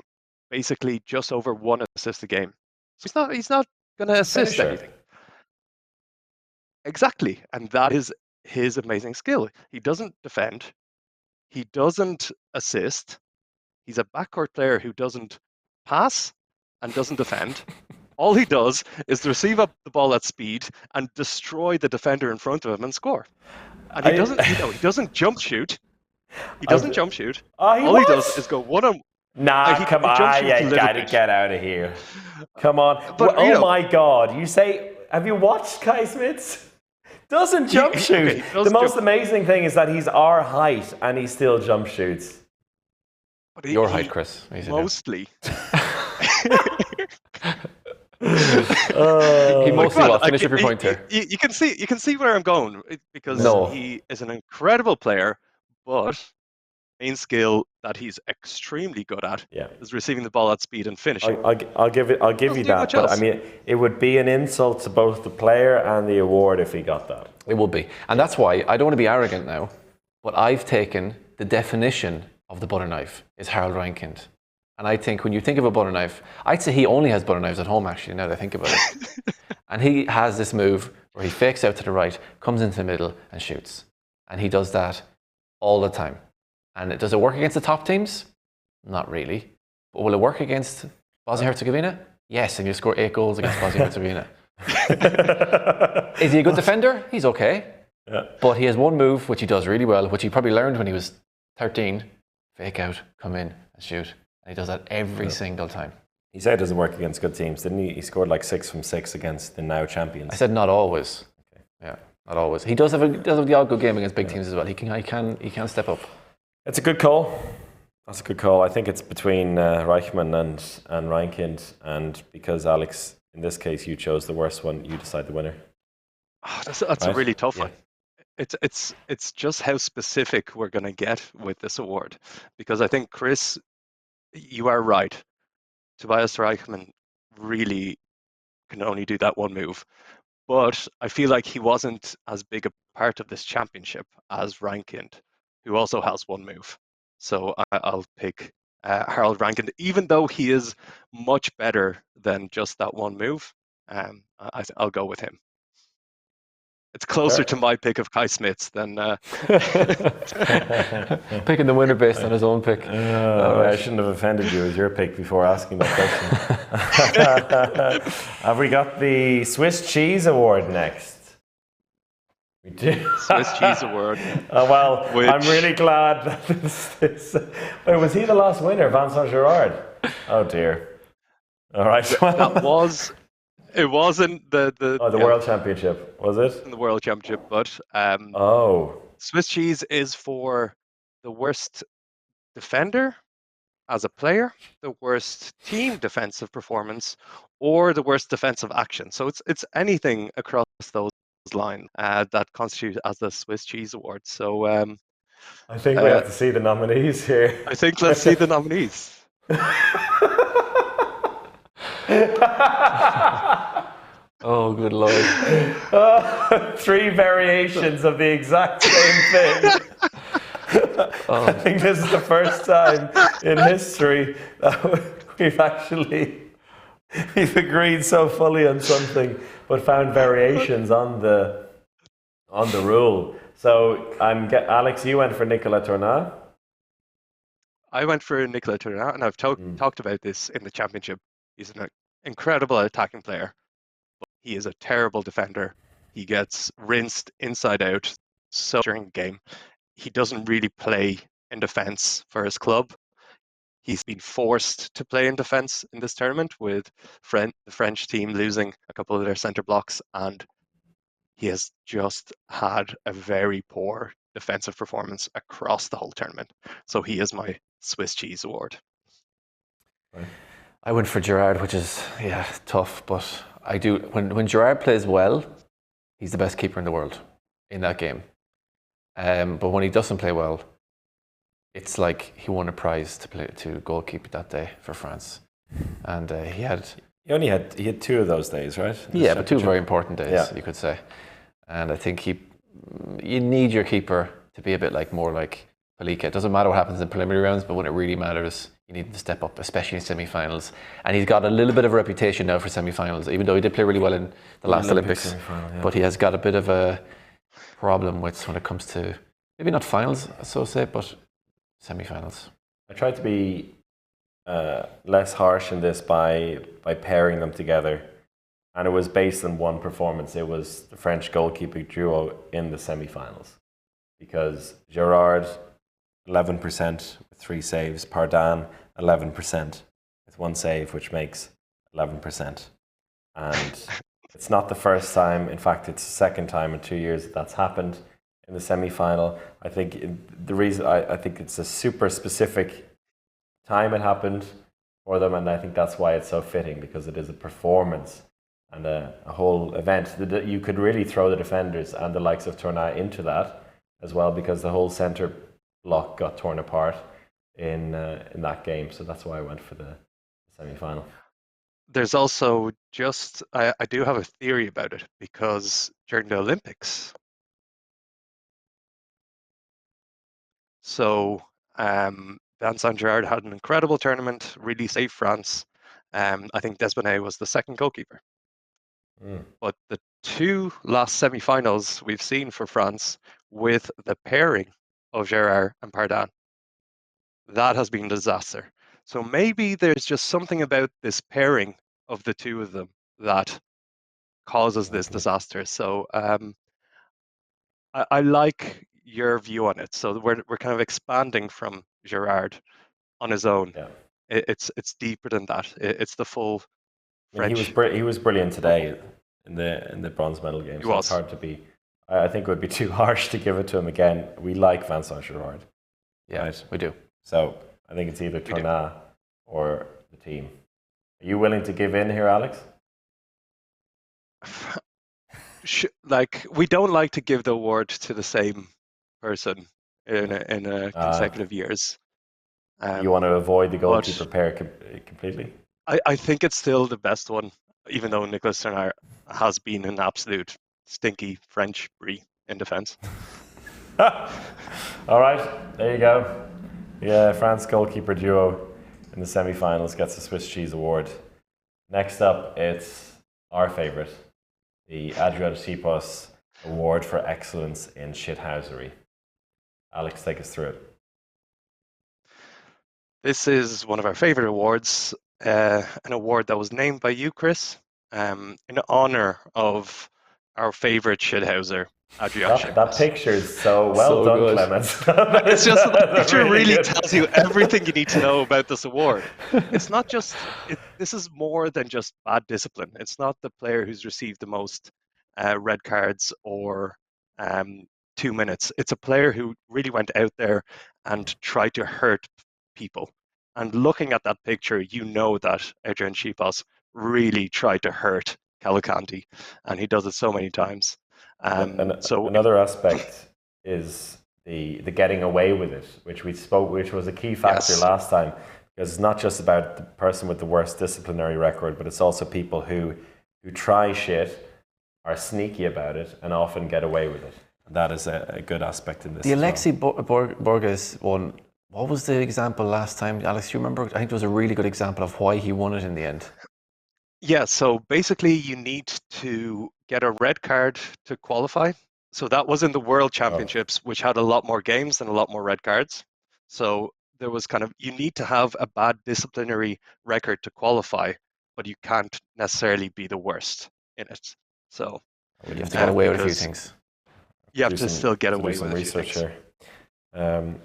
Speaker 1: basically just over 1 assist a game. So he's not going to assist anything. Exactly, and that is his amazing skill. He doesn't defend. He doesn't assist. He's a backcourt player who doesn't pass and doesn't defend. All he does is receive up the ball at speed and destroy the defender in front of him and score. And he doesn't jump shoot. He doesn't jump shoot. All he does is go one on.
Speaker 2: Nah, come on, you gotta get out of here. Come on.
Speaker 1: But,
Speaker 2: my God. You say, have you watched Kai Smith's? Doesn't jump shoot. The most amazing thing is that he's our height and he still jump shoots.
Speaker 3: Your height, Chris.
Speaker 1: Mostly.
Speaker 3: He mostly was. Finish up your point here.
Speaker 1: You can see where I'm going, because he is an incredible player, but main skill that he's extremely good at is receiving the ball at speed and finishing.
Speaker 2: I'll give you that, but I mean, it would be an insult to both the player and the award if he got that.
Speaker 3: It would be, and that's why I don't want to be arrogant now, but I've taken the definition of the butter knife is Harold Reinkind. And I think when you think of a butter knife, I'd say he only has butter knives at home, actually, now that I think about it. And he has this move where he fakes out to the right, comes into the middle and shoots. And he does that all the time. And does it work against the top teams? Not really. But will it work against Bosnia-Herzegovina? Yes, and you score 8 goals against Bosnia-Herzegovina. Is he a good defender? He's okay. Yeah. But he has one move which he does really well, which he probably learned when he was 13. Fake out, come in and shoot. And he does that every single time.
Speaker 2: He said it doesn't work against good teams, didn't he? He scored like 6 from 6 against the now champions.
Speaker 3: I said not always. Okay. Yeah, not always. He does have the odd good game against big teams as well. He can step up.
Speaker 2: It's a good call. That's a good call. I think it's between Reichmann and Reinkind, and because Alex, in this case, you chose the worst one, you decide the winner.
Speaker 1: Oh, that's a
Speaker 2: Right?
Speaker 1: really tough
Speaker 3: Yeah.
Speaker 1: one. It's just how specific we're going to get with this award, because I think, Chris, you are right. Tobias Reichmann really can only do that one move, but I feel like he wasn't as big a part of this championship as Rankind, who also has one move. So I'll pick Harold Rankind, even though he is much better than just that one move. I'll go with him. It's closer to
Speaker 2: Fair.
Speaker 1: my pick of Kai Smits than.
Speaker 3: Picking the winner based on his own pick.
Speaker 2: I shouldn't have offended you with your pick before asking that question. Have we got the Swiss Cheese Award next? We do.
Speaker 1: Swiss Cheese Award.
Speaker 2: Well,
Speaker 1: Which-
Speaker 2: I'm really glad that this. Wait, was he the last winner, Vincent Girard? Oh dear. All right.
Speaker 1: That was. It wasn't the
Speaker 2: World Championship, was it?
Speaker 1: in the World Championship, but
Speaker 2: Oh.
Speaker 1: Swiss Cheese is for the worst defender as a player, the worst team defensive performance, or the worst defensive action. So it's anything across those lines that constitutes as the Swiss Cheese Award. So
Speaker 2: I think we have to see the nominees here.
Speaker 1: I think let's see the nominees.
Speaker 3: Oh, good lord.
Speaker 2: 3 variations of the exact same thing. I think this is the first time in history that we've agreed so fully on something, but found variations on the rule. So Alex, you went for Nicolas Tournat.
Speaker 1: I went for Nicolas Tournat, and I've talked about this in the championship. He's an incredible attacking player. He is a terrible defender. He gets rinsed inside out so during the game. He doesn't really play in defense for his club. He's been forced to play in defense in this tournament with the French team losing a couple of their centre blocks, and he has just had a very poor defensive performance across the whole tournament. So he is my Swiss Cheese Award.
Speaker 2: Right.
Speaker 3: I went for Gerrard, which is tough, but I do when Gerrard plays well, he's the best keeper in the world in that game. But when he doesn't play well, it's like he won a prize to goalkeeper that day for France, and he had
Speaker 2: 2 of those days, right?
Speaker 3: Yeah, but 2 very important days, you could say. And I think you need your keeper to be a bit more like Palika. It doesn't matter what happens in preliminary rounds, but when it really matters, you need him to step up, especially in semi-finals. And he's got a little bit of a reputation now for semi-finals, even though he did play really well in the last Olympics. But he has got a bit of a problem when it comes to, maybe not finals, so say, but semi-finals.
Speaker 2: I tried to be less harsh in this by pairing them together. And it was based on one performance. It was the French goalkeeper duo in the semi-finals. Because Gerrard, 11% with 3 saves. Pardon, 11% with 1 save, which makes 11%. And it's not the first time. In fact, it's the second time in 2 years that's happened in the semi-final. I think I think it's a super specific time it happened for them, and I think that's why it's so fitting, because it is a performance and a whole event. You could really throw the defenders and the likes of Tournat into that as well, because the whole centre block got torn apart in that game. So that's why I went for the semi-final.
Speaker 1: There's also I do have a theory about it, because during the Olympics, so Vincent Girard had an incredible tournament, really saved France. I think Desbonnet was the second goalkeeper. But the 2 last semi-finals we've seen for France with the pairing of Gerrard and Pardon, that has been a disaster. So maybe there's just something about this pairing of the 2 of them that causes this disaster. So I like your view on it. So we're kind of expanding from Gerrard on his own.
Speaker 2: Yeah.
Speaker 1: It's deeper than that. It's the full French.
Speaker 2: He was brilliant today in the bronze medal game. So it's hard to be. I think it would be too harsh to give it to him again. We like Vincent Girard.
Speaker 3: Yeah, right? We do.
Speaker 2: So I think it's either
Speaker 1: We do.
Speaker 2: Torna or the team. Are you willing to give in here, Alex?
Speaker 1: Like, we don't like to give the award to the same person in
Speaker 2: Uh,
Speaker 1: consecutive years.
Speaker 2: you want to avoid the goalkeeper
Speaker 1: But
Speaker 2: pair completely?
Speaker 1: I think it's still the best one, even though Nicolas Turner has been an absolute stinky French brie in defence.
Speaker 2: All right, there you go. Yeah, France goalkeeper duo in the semi-finals gets the Swiss Cheese Award. Next up, it's our favourite, the Adrian Sipos Award for Excellence in Shithousery. Alex, take us through it.
Speaker 1: This is one of our favourite awards, an award that was named by you, Chris, in honour of our favourite shithouser, Adrian
Speaker 2: That
Speaker 1: Chipas.
Speaker 2: picture is so well
Speaker 3: So
Speaker 2: done,
Speaker 3: good.
Speaker 2: Clemens.
Speaker 1: It's just the
Speaker 2: That's
Speaker 1: picture
Speaker 2: really
Speaker 1: really
Speaker 2: good.
Speaker 1: tells you everything you need to know about this award. It's not just this is more than just bad discipline. It's not the player who's received the most red cards or 2 minutes. It's a player who really went out there and tried to hurt people. And looking at that picture, you know that Adrian Chipas really tried to hurt Cavalcanti, and he does it so many times. So
Speaker 2: Another aspect is the getting away with it, which was a key factor
Speaker 1: yes,
Speaker 2: last time, because it's not just about the person with the worst disciplinary record, but it's also people who try shit, are sneaky about it, and often get away with it. And that is a good aspect in this.
Speaker 3: The
Speaker 2: as well.
Speaker 3: Alexi Borges one, what was the example last time, Alex? Do you remember? I think it was a really good example of why he won it in the end.
Speaker 1: yeah, so basically you need to get a red card to qualify. So that was in the World
Speaker 2: Oh,
Speaker 1: Championships, which had a lot more games and a lot more red cards. So there was kind of, you need to have a bad disciplinary record to qualify, but you can't necessarily be the worst in it. So,
Speaker 3: You have to get away with a few
Speaker 1: because
Speaker 3: things.
Speaker 1: you have to still get
Speaker 2: do
Speaker 1: away
Speaker 2: some
Speaker 1: with a few
Speaker 2: research
Speaker 1: things.
Speaker 2: here.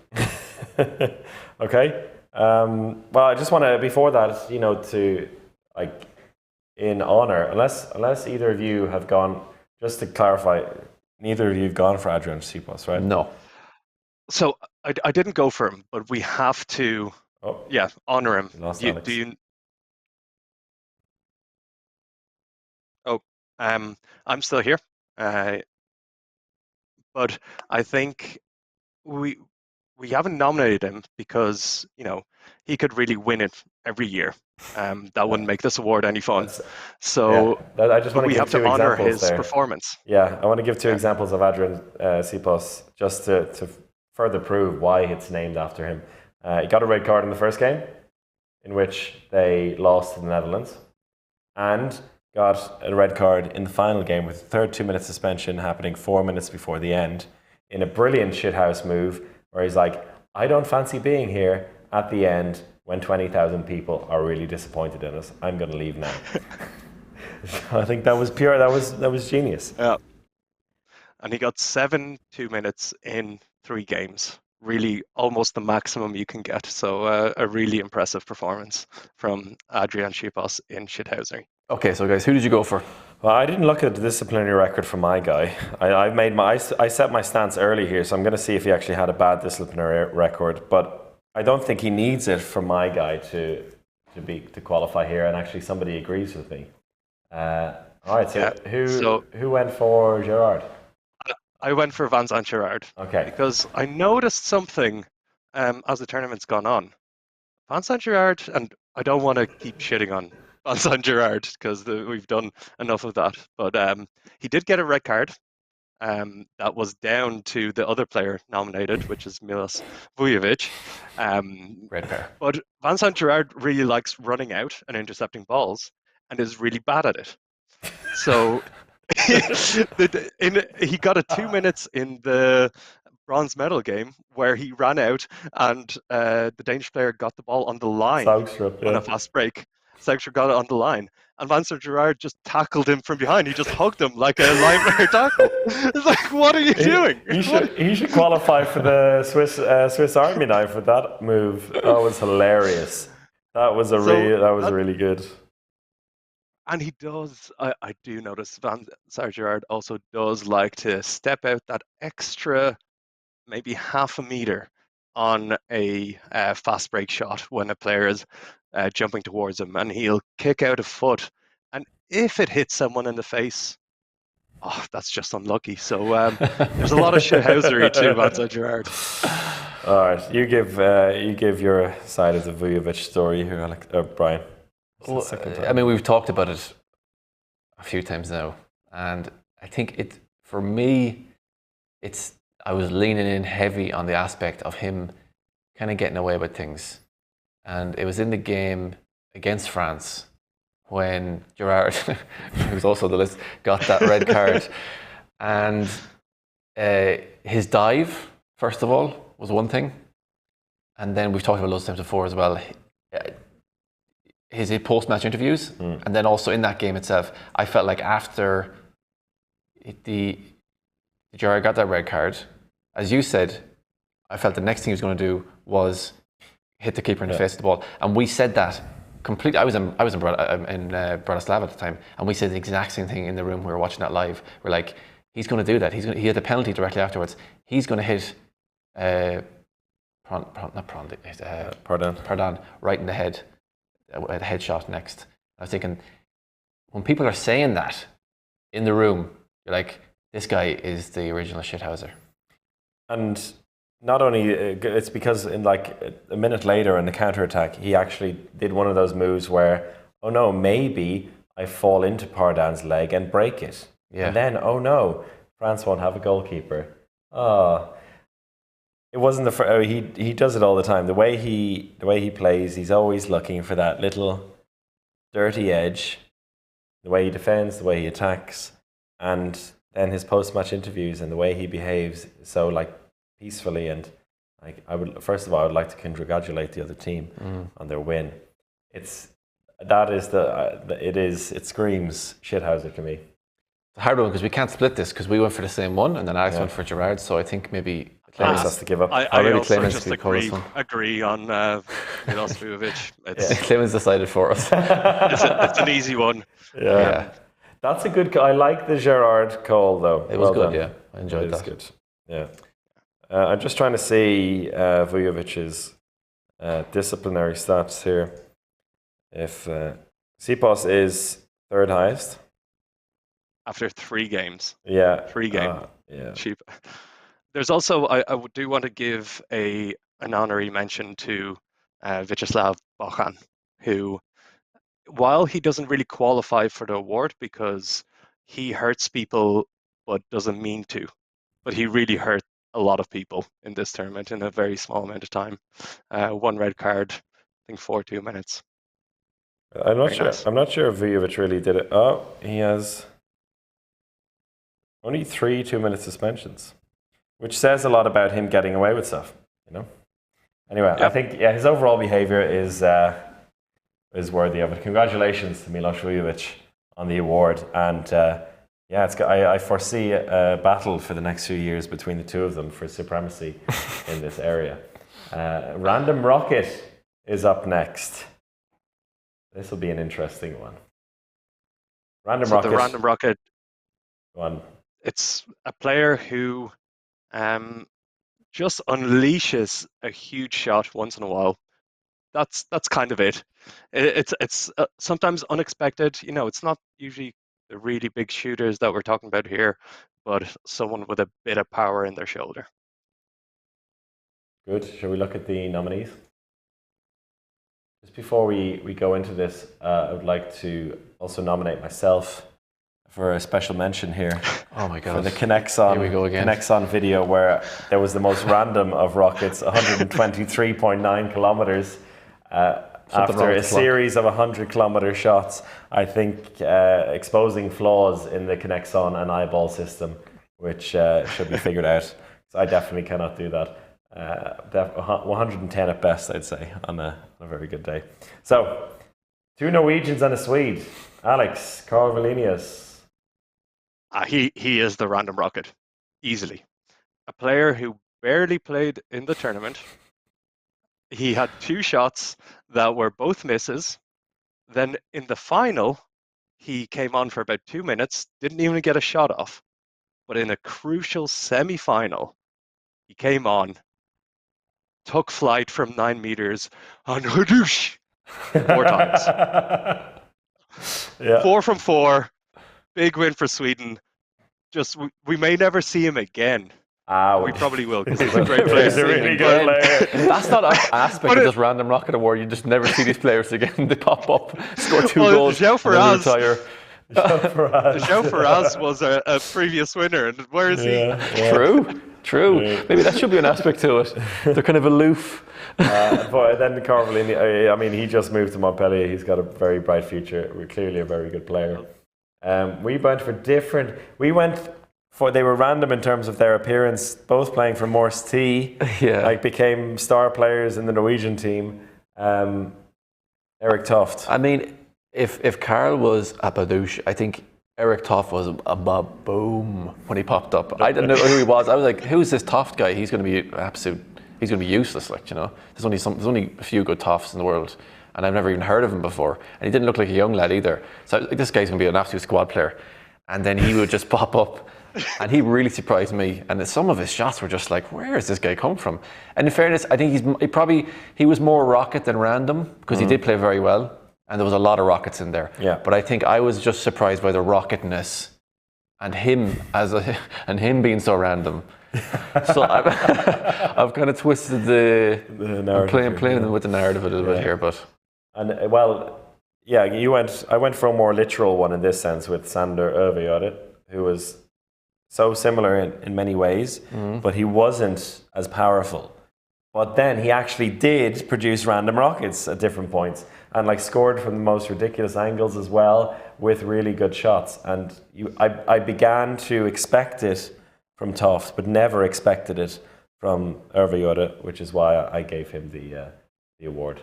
Speaker 2: Okay. Well, I just want to, before that, to, like, in honor, unless either of you have gone, just to clarify, neither of you have gone for Adrian Sipos, right?
Speaker 3: No.
Speaker 1: So I didn't go for him, but we have to,
Speaker 2: Oh,
Speaker 1: yeah, honor him.
Speaker 2: we lost
Speaker 1: Do
Speaker 2: Alex.
Speaker 1: you? Oh, I'm still here. Uh, but I think we we haven't nominated him because he could really win it every year. That
Speaker 2: Yeah,
Speaker 1: wouldn't make this award any fun.
Speaker 2: that's
Speaker 1: So,
Speaker 2: I just
Speaker 1: but
Speaker 2: want to
Speaker 1: we
Speaker 2: give
Speaker 1: have to
Speaker 2: two
Speaker 1: honor
Speaker 2: examples
Speaker 1: his
Speaker 2: there.
Speaker 1: performance.
Speaker 2: Yeah, I want to give two
Speaker 1: Yeah,
Speaker 2: examples of Adrian Sipos just to further prove why it's named after him. He got a red card in the first game, in which they lost to the Netherlands, and got a red card in the final game with a third 2-minute suspension happening 4 minutes before the end, in a brilliant shithouse move where he's like, I don't fancy being here at the end when 20,000 people are really disappointed in us. I'm going to leave now. So I think that was pure. That was genius.
Speaker 1: yeah. And he got 7 2 minutes in 3 games. Really, almost the maximum you can get. So a really impressive performance from Adrian Schipos in Shithousery.
Speaker 3: Okay, so guys, who did you go for?
Speaker 2: Well, I didn't look at the disciplinary record for my guy. I set my stance early here, so I'm going to see if he actually had a bad disciplinary record. But I don't think he needs it for my guy to qualify here. And actually, somebody agrees with me. All right, so
Speaker 1: Yeah. So
Speaker 2: who went for Gerard?
Speaker 1: I went for Vincent Gerard
Speaker 2: Okay,
Speaker 1: because I noticed something as the tournament's gone on. Vincent Gerard, and I don't want to keep shitting on Vincent Gerard because we've done enough of that, but he did get a red card. That was down to the other player nominated, which is Milos Vujovic.
Speaker 3: Red pair.
Speaker 1: But Vincent Gerard really likes running out and intercepting balls and is really bad at it. So he got a 2 minutes in the bronze medal game where he ran out and the Danish player got the ball on the line
Speaker 2: Saugstrup,
Speaker 1: on a
Speaker 2: yeah.
Speaker 1: fast break. Saugstrup got it on the line, and Vincent Gerard just tackled him from behind. He just hugged him like a live player tackle. It's like, what are you doing?
Speaker 2: He should qualify for the Swiss Army knife with that move. That was hilarious. That was really good.
Speaker 1: And he does, I do notice Van Gerard also does like to step out that extra, maybe half a meter on a fast break shot when a player is jumping towards him, and he'll kick out a foot. And if it hits someone in the face, oh, that's just unlucky. So there's a lot of shithousery too outside Gerard.
Speaker 2: All right, you give your side of the Vujovic story here, Alex, Brian. It's the second time.
Speaker 3: I mean, we've talked about it a few times now, and I think for me, I was leaning in heavy on the aspect of him kind of getting away with things, and it was in the game against France when Gerard, who's also on the list, got that red card, and his dive, first of all, was one thing, and then we've talked about loads of times before as well. His post-match interviews, and then also in that game itself, I felt like after the Gerard got that red card, as you said, I felt the next thing he was going to do was hit the keeper in the face with the ball, and we said that completely. I was in Bratislava at the time, and we said the exact same thing in the room. We were watching that live. We're like, he's going to do that. He had the penalty directly afterwards. He's going to hit Pardon right in the head. A headshot next. I was thinking, when people are saying that in the room, you're like, this guy is the original shithouser.
Speaker 2: And not only, it's because in like a minute later in the counter-attack, he actually did one of those moves where, oh no, maybe I fall into Pardon's leg and break it. Yeah. And then, oh no, France won't have a goalkeeper. It wasn't he does it all the time. The way he plays, he's always looking for that little dirty edge. The way he defends, the way he attacks, and then his post-match interviews and the way he behaves so like peacefully, and like I would like to congratulate the other team on their win. It screams shithouser to me.
Speaker 3: It's a hard one because we can't split this because we went for the same one and then Alex went for Gerard, so I think maybe
Speaker 2: Clemens has to give up.
Speaker 1: I also just agree on Vujovic.
Speaker 3: Clemens decided for us.
Speaker 1: It's an easy one.
Speaker 2: Yeah. That's a good. I like the Gerard call though.
Speaker 3: It was good. Done. Yeah, I enjoyed that.
Speaker 2: Good. Yeah. I'm just trying to see Vujovic's disciplinary stats here. If Sipos is third highest
Speaker 1: after 3 games.
Speaker 2: Yeah.
Speaker 1: 3 games.
Speaker 2: Yeah.
Speaker 1: Cheap. There's also, I do want to give an honorary mention to Vyacheslav Bochan, who, while he doesn't really qualify for the award because he hurts people but doesn't mean to, but he really hurt a lot of people in this tournament in a very small amount of time. 1 red card, I think 2 minutes.
Speaker 2: I'm not sure. Nice. I'm not sure if Vujovic really did it. Oh, he has only 3 2-minute suspensions, which says a lot about him getting away with stuff, you know. Anyway, I think his overall behaviour is worthy of it. Congratulations to Milos Vujovic on the award, and I foresee a battle for the next few years between the two of them for supremacy in this area. Random Rocket is up next. This will be an interesting one.
Speaker 1: The Random Rocket.
Speaker 2: One.
Speaker 1: It's a player who just unleashes a huge shot once in a while. That's kind of it. It's sometimes unexpected. You know, it's not usually the really big shooters that we're talking about here, but someone with a bit of power in their shoulder.
Speaker 2: Good. Shall we look at the nominees? Just before we go into this, I would like to also nominate myself for a special mention here.
Speaker 3: Oh my God.
Speaker 2: For the Connexon video where there was the most random of rockets, 123.9 kilometers. After a series of 100-kilometer shots, I think exposing flaws in the Connexon and eyeball system, which should be figured out. So I definitely cannot do that. 110 at best, I'd say, on a very good day. So, 2 Norwegians and a Swede. Alex, Carl Valenius.
Speaker 1: He is the Random Rocket, easily. A player who barely played in the tournament. He had 2 shots that were both misses. Then in the final, he came on for about 2 minutes, didn't even get a shot off. But in a crucial semi-final, he came on took flight from 9 meters on Hadoosh 4 times.
Speaker 2: Yeah.
Speaker 1: 4 from 4, big win for Sweden. Just we may never see him again. We probably will because he's a great player.
Speaker 2: He's a really good player.
Speaker 3: That's not an aspect
Speaker 1: But
Speaker 3: of this random rocket award. You just never see these players again. They pop up, score 2
Speaker 1: Well,
Speaker 3: goals,
Speaker 1: João
Speaker 3: and then
Speaker 1: Ferraz-
Speaker 3: retire.
Speaker 1: João Ferraz was a previous winner, and where is he?
Speaker 3: True. Maybe that should be an aspect to it. They're kind of aloof.
Speaker 2: But then Carvalini, I mean, he just moved to Montpellier. He's got a very bright future. We're clearly a very good player. We went for different. They were random in terms of their appearance. Both playing for Morse T.
Speaker 3: Yeah.
Speaker 2: Like became star players in the Norwegian team. Eric Toft.
Speaker 3: I mean, if Carl was a Badouche, I think Eric Toft was a boom when he popped up. I didn't know who he was. I was like, who's this Toft guy? He's going to be he's going to be useless. Like, you know, there's only a few good Tofts in the world, and I've never even heard of him before. And he didn't look like a young lad either. So I was like, this guy's going to be an absolute squad player. And then he would just pop up, and he really surprised me. And some of his shots were just like, where has this guy come from? And in fairness, I think he was more rocket than random because he did play very well. And there was a lot of rockets in there.
Speaker 2: Yeah.
Speaker 3: But I think I was just surprised by the rocketness and him being so random. So I've kind of twisted the
Speaker 2: narrative.
Speaker 3: playing with the narrative a little bit here, but
Speaker 2: And I went for a more literal one in this sense with Sander Øvregjerde, who was so similar in many ways, but he wasn't as powerful. But then he actually did produce random rockets at different points and like scored from the most ridiculous angles as well with really good shots. And I began to expect it from Toft, but never expected it from Øvregjerde, which is why I gave him the award.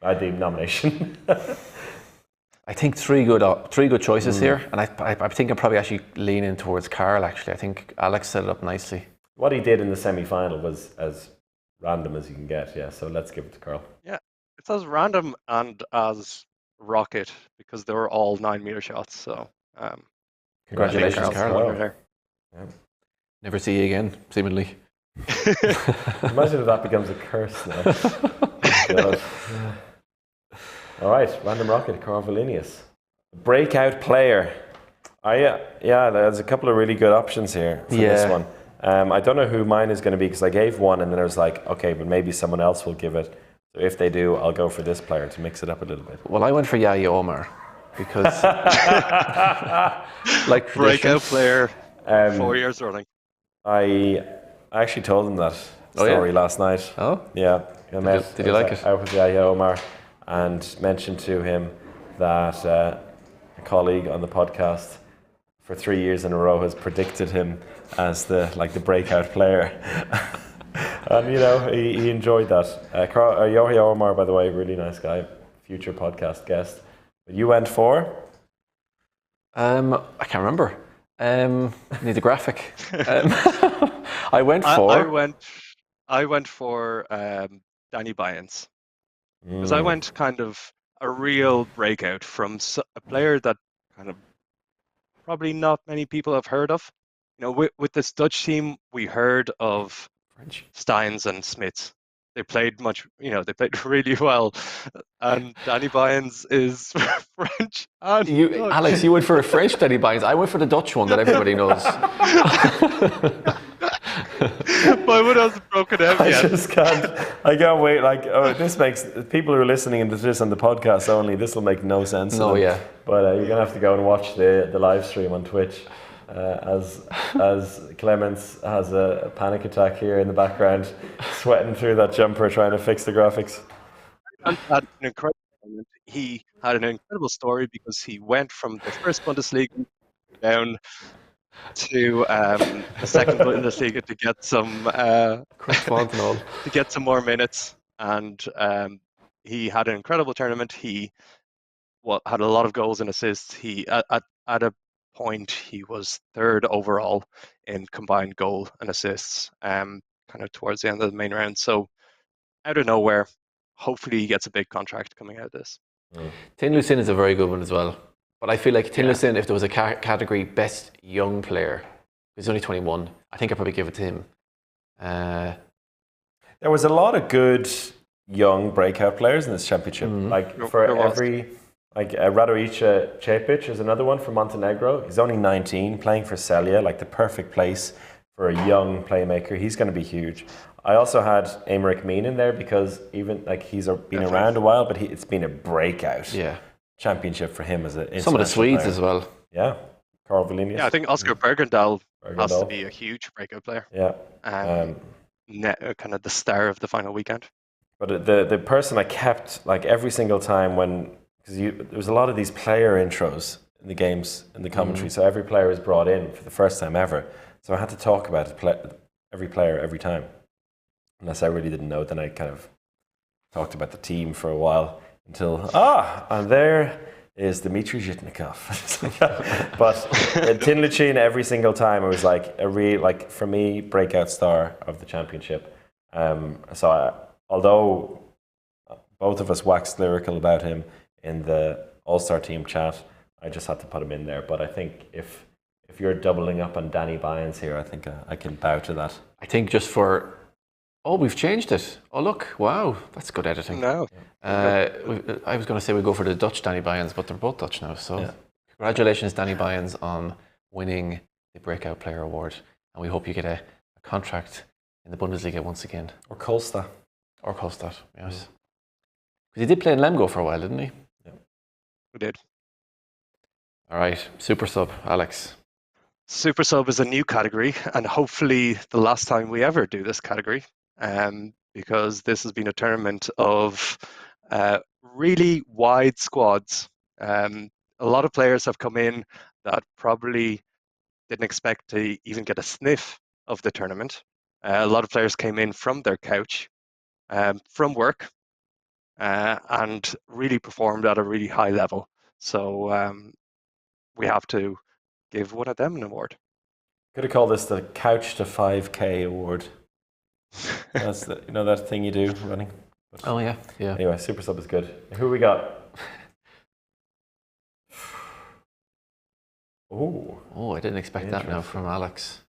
Speaker 2: The nomination.
Speaker 3: I think three good choices here, and I think I'm probably actually leaning towards Carl. Actually, I think Alex set it up nicely.
Speaker 2: What he did in the semi-final was as random as you can get. Yeah, so let's give it to Carl.
Speaker 1: Yeah, it's as random and as rocket because they were all 9-meter shots. So,
Speaker 3: Congratulations, Carl.
Speaker 2: Yeah.
Speaker 3: Never see you again, seemingly.
Speaker 2: Imagine if that becomes a curse now. All right, random rocket, Carl Valinius. Breakout player. There's a couple of really good options here for this one. I don't know who mine is going to be because I gave one and then I was like, okay, but maybe someone else will give it. So if they do, I'll go for this player to mix it up a little bit.
Speaker 3: Well, I went for Yaya Omar because like
Speaker 1: breakout player, 4 years running.
Speaker 2: I actually told him that story last night.
Speaker 3: Oh?
Speaker 2: Yeah.
Speaker 3: Did you like it?
Speaker 2: Out with Yaya Omar and mentioned to him that a colleague on the podcast for 3 years in a row has predicted him as the breakout player. And, you know, he enjoyed that. Yaya Omar, by the way, really nice guy, future podcast guest. But you went for?
Speaker 3: I can't remember. Need a graphic. I went for Danny Byans because I went kind of a real breakout from a player that kind of probably not many people have heard of. You know, with this Dutch team, we heard of French.
Speaker 1: Steins and Smits. They played really well, and Danny Byans is French. And Dutch.
Speaker 2: Alex,
Speaker 3: you went for a French Danny Byans. I went for the Dutch one that everybody knows.
Speaker 1: My one hasn't broken out yet.
Speaker 2: I can't wait. This makes people who are listening to this on the podcast only. This will make no sense.
Speaker 3: No, yeah.
Speaker 2: But you're gonna have to go and watch the live stream on Twitch. As Clemens has a panic attack here in the background, sweating through that jumper trying to fix the graphics.
Speaker 1: And he had an incredible story because he went from the first Bundesliga down to the second Bundesliga to get some more minutes, and he had an incredible tournament. He had a lot of goals and assists. He at a point he was third overall in combined goal and assists, kind of towards the end of the main round. So out of nowhere, hopefully he gets a big contract coming out of this.
Speaker 3: Tin Lucin is a very good one as well. But I feel like Tin Lucin, if there was a category best young player, he's only 21, I think I'd probably give it to him.
Speaker 2: There was a lot of good young breakout players in this championship. Like for
Speaker 1: There was.
Speaker 2: every, like Radojic Cepic is another one from Montenegro. He's only 19, playing for Celje, like the perfect place for a young playmaker. He's going to be huge. I also had Aymeric Meen in there because even like he's been around a while, but it's been a breakout championship for him as a
Speaker 3: Some of the Swedes
Speaker 2: player
Speaker 3: as well.
Speaker 2: Yeah, Carl Valinius.
Speaker 1: Yeah, I think Oscar Bergendahl has to be a huge breakout player.
Speaker 2: Yeah.
Speaker 1: Kind of the star of the final weekend.
Speaker 2: But the person I kept, like every single time because there was a lot of these player intros in the games, in the commentary, so every player was brought in for the first time ever. So I had to talk about every player every time. Unless I really didn't know, then I kind of talked about the team for a while until, and there is Dmitry Zhitnikov. But Tinluchin, every single time, it was like a real, like for me, breakout star of the championship. Although both of us waxed lyrical about him in the All-Star team chat, I just had to put him in there. But I think if you're doubling up on Danny Bynes here, I think I can bow to that.
Speaker 3: I think just for... Oh, we've changed it. Oh, look. Wow. That's good editing.
Speaker 1: No.
Speaker 3: I was going to say we go for the Dutch Danny Bynes, but they're both Dutch now. So congratulations, Danny Bynes, on winning the Breakout Player Award. And we hope you get a contract in the Bundesliga once again.
Speaker 2: Or Kolstad.
Speaker 3: Or Kolstad, yes. Because he did play in Lemgo for a while, didn't he?
Speaker 2: Yeah.
Speaker 1: We did.
Speaker 3: All right. Super sub, Alex.
Speaker 1: Super sub is a new category, and hopefully the last time we ever do this category. Because this has been a tournament of really wide squads. A lot of players have come in that probably didn't expect to even get a sniff of the tournament. A lot of players came in from their couch, from work, and really performed at a really high level. So we have to give one of them an award.
Speaker 2: Could have called this the Couch to 5K award. That's that thing you do running. But
Speaker 3: yeah.
Speaker 2: Anyway, super sub is good. Who we got?
Speaker 3: Oh, I didn't expect that now from Alex.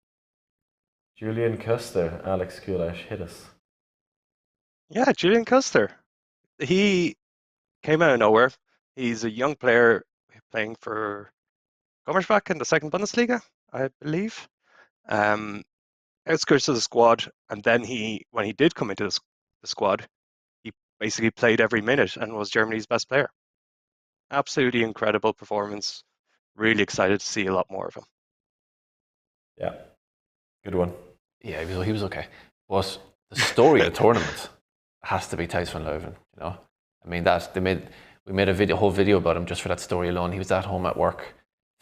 Speaker 2: Julian Custer, Alex Kulash, hit us.
Speaker 1: Yeah, Julian Custer. He came out of nowhere. He's a young player playing for Gummersbach in the second Bundesliga, I believe. Outskirts of the squad, and then when he did come into the squad, he basically played every minute and was Germany's best player. Absolutely incredible performance. Really excited to see a lot more of him.
Speaker 2: Yeah, good one.
Speaker 3: Yeah, he was okay. But the story of the tournament has to be Thijs van Leuven. You know, I mean we made a whole video about him just for that story alone. He was at home at work,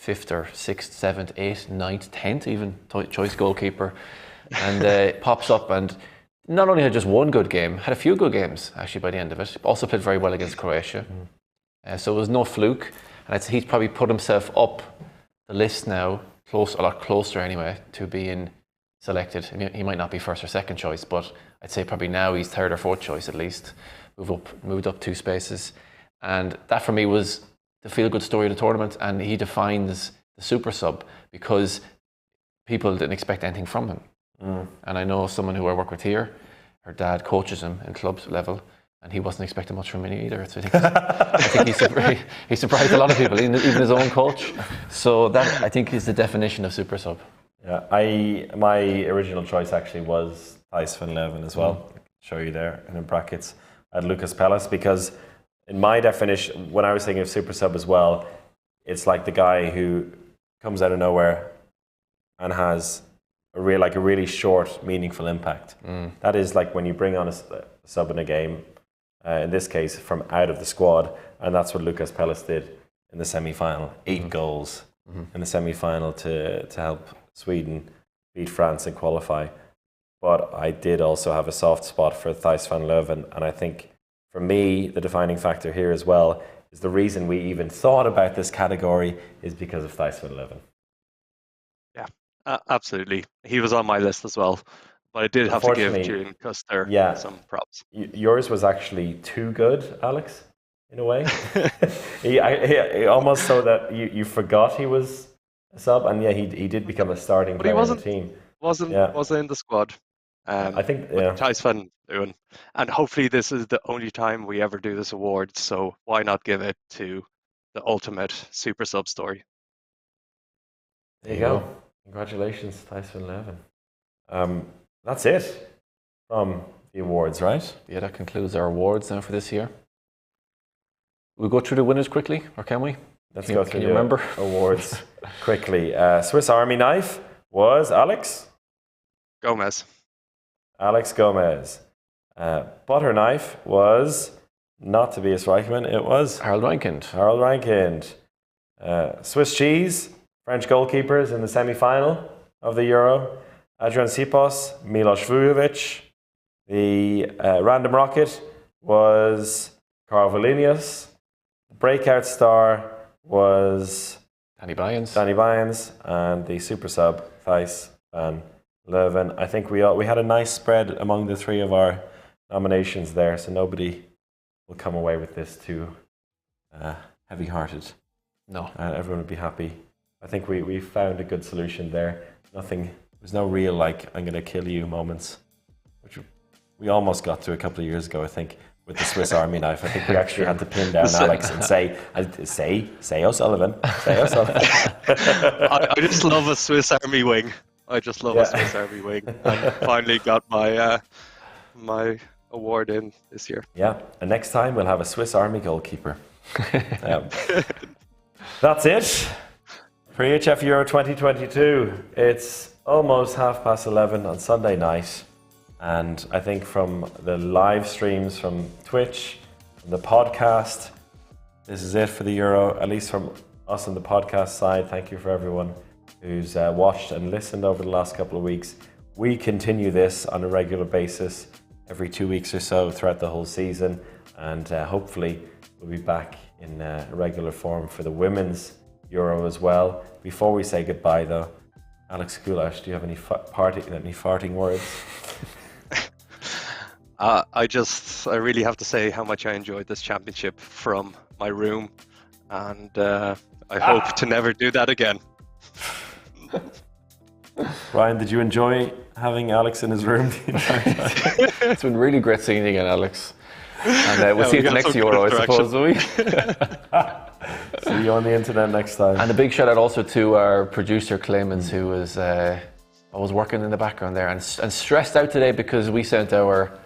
Speaker 3: 5th or 6th, 7th, 8th, 9th, 10th, even choice goalkeeper, and pops up and not only had just one good game, had a few good games actually by the end of it. Also played very well against Croatia, so it was no fluke. And I'd say he's probably put himself up the list now, a lot closer anyway, to being selected. I mean, he might not be first or second choice, but I'd say probably now he's third or fourth choice at least. Moved up 2 spaces, and that for me was the feel-good story of the tournament. And he defines the super sub because people didn't expect anything from him. And I know someone who I work with here, her dad coaches him in club level, and he wasn't expecting much from me either. So I think he surprised a lot of people, even his own coach. So that, I think, is the definition of super sub.
Speaker 2: Yeah, my original choice actually was Thijs van Leuven as well. I'll show you there, and in brackets I had Lucas Pellas, because in my definition, when I was thinking of super sub as well, it's like the guy who comes out of nowhere and has a really short, meaningful impact. That is like when you bring on a sub in a game, in this case from out of the squad, and that's what Lucas Pellas did in the semi-final. 8 goals in the semi-final to help Sweden beat France and qualify. But I did also have a soft spot for Thijs van Leuven, and I think for me the defining factor here as well is the reason we even thought about this category is because of Thijs van Leuven.
Speaker 1: Absolutely. He was on my list as well, but I did have to give Julian Custer some props.
Speaker 2: Yours was actually too good, Alex, in a way. he almost so that you forgot he was a sub, and he did become a starting player in the team.
Speaker 1: Wasn't in the squad.
Speaker 2: I think,
Speaker 1: But
Speaker 2: yeah.
Speaker 1: ties fun doing. And hopefully this is the only time we ever do this award, so why not give it to the ultimate super sub story?
Speaker 2: There you go. Congratulations, Tyson Levin. That's it from the awards, right?
Speaker 3: Yeah, that concludes our awards now for this year. We'll go through the winners quickly, or can we?
Speaker 2: Let's go through
Speaker 3: can you
Speaker 2: the
Speaker 3: remember?
Speaker 2: awards quickly. Swiss Army Knife was Alex.
Speaker 1: Gomez.
Speaker 2: Alex Gomez. Butter Knife was not Tobias Reichman, it was
Speaker 3: Harold Reinkind.
Speaker 2: Harold Reinkind. Swiss Cheese, French goalkeepers in the semi-final of the Euro. Adrian Sipos, Milos Vujovic. The Random Rocket was Carl Valinius. Breakout Star was
Speaker 3: Danny Byans.
Speaker 2: And the Super Sub, Thijs van Leuven. I think we had a nice spread among the three of our nominations there, so nobody will come away with this too heavy-hearted.
Speaker 3: No.
Speaker 2: Everyone would be happy. I think we found a good solution there. There's no real, like, I'm going to kill you moments, which we almost got to a couple of years ago, I think, with the Swiss Army Knife. I think we actually had to pin down Alex and say O'Sullivan. Say O'Sullivan.
Speaker 1: I just love a Swiss Army wing. I just love a Swiss Army wing. And finally got my award in this year.
Speaker 2: Yeah, and next time we'll have a Swiss Army goalkeeper. That's it for EHF Euro 2022. It's almost 11:30 on Sunday night. And I think from the live streams from Twitch, from the podcast, this is it for the Euro, at least from us on the podcast side. Thank you for everyone who's watched and listened over the last couple of weeks. We continue this on a regular basis, every 2 weeks or so throughout the whole season. And hopefully we'll be back in regular form for the Women's Euro as well. Before we say goodbye though, Alex Goulash, do you have any farting words?
Speaker 1: I really have to say how much I enjoyed this championship from my room, and I hope to never do that again.
Speaker 2: Ryan, did you enjoy having Alex in his room the entire time?
Speaker 3: It's been really great seeing you again, Alex. And we'll see you at the next Euro, I suppose, will we?
Speaker 2: See you on the internet next time.
Speaker 3: And a big shout out also to our producer, Clemens, who was always working in the background there and stressed out today because we sent our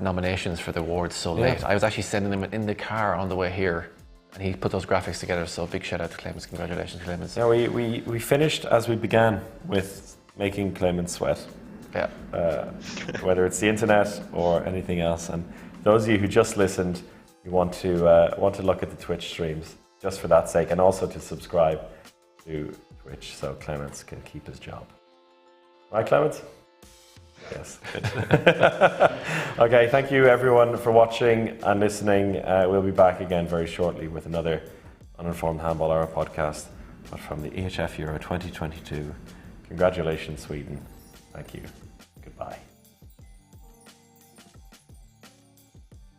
Speaker 3: nominations for the awards so late. I was actually sending them in the car on the way here, and he put those graphics together. So big shout out to Clemens. Congratulations, Clemens.
Speaker 2: Yeah, we finished as we began with making Clemens sweat.
Speaker 3: Yeah.
Speaker 2: Whether it's the internet or anything else. And those of you who just listened, you want to look at the Twitch streams just for that sake, and also to subscribe to Twitch so Clemens can keep his job. Right, Clemens? Yes. Okay, thank you everyone for watching and listening. We'll be back again very shortly with another Uninformed Handball Hour podcast, but from the EHF Euro 2022. Congratulations, Sweden. Thank you. Goodbye.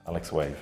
Speaker 2: Alex, wave.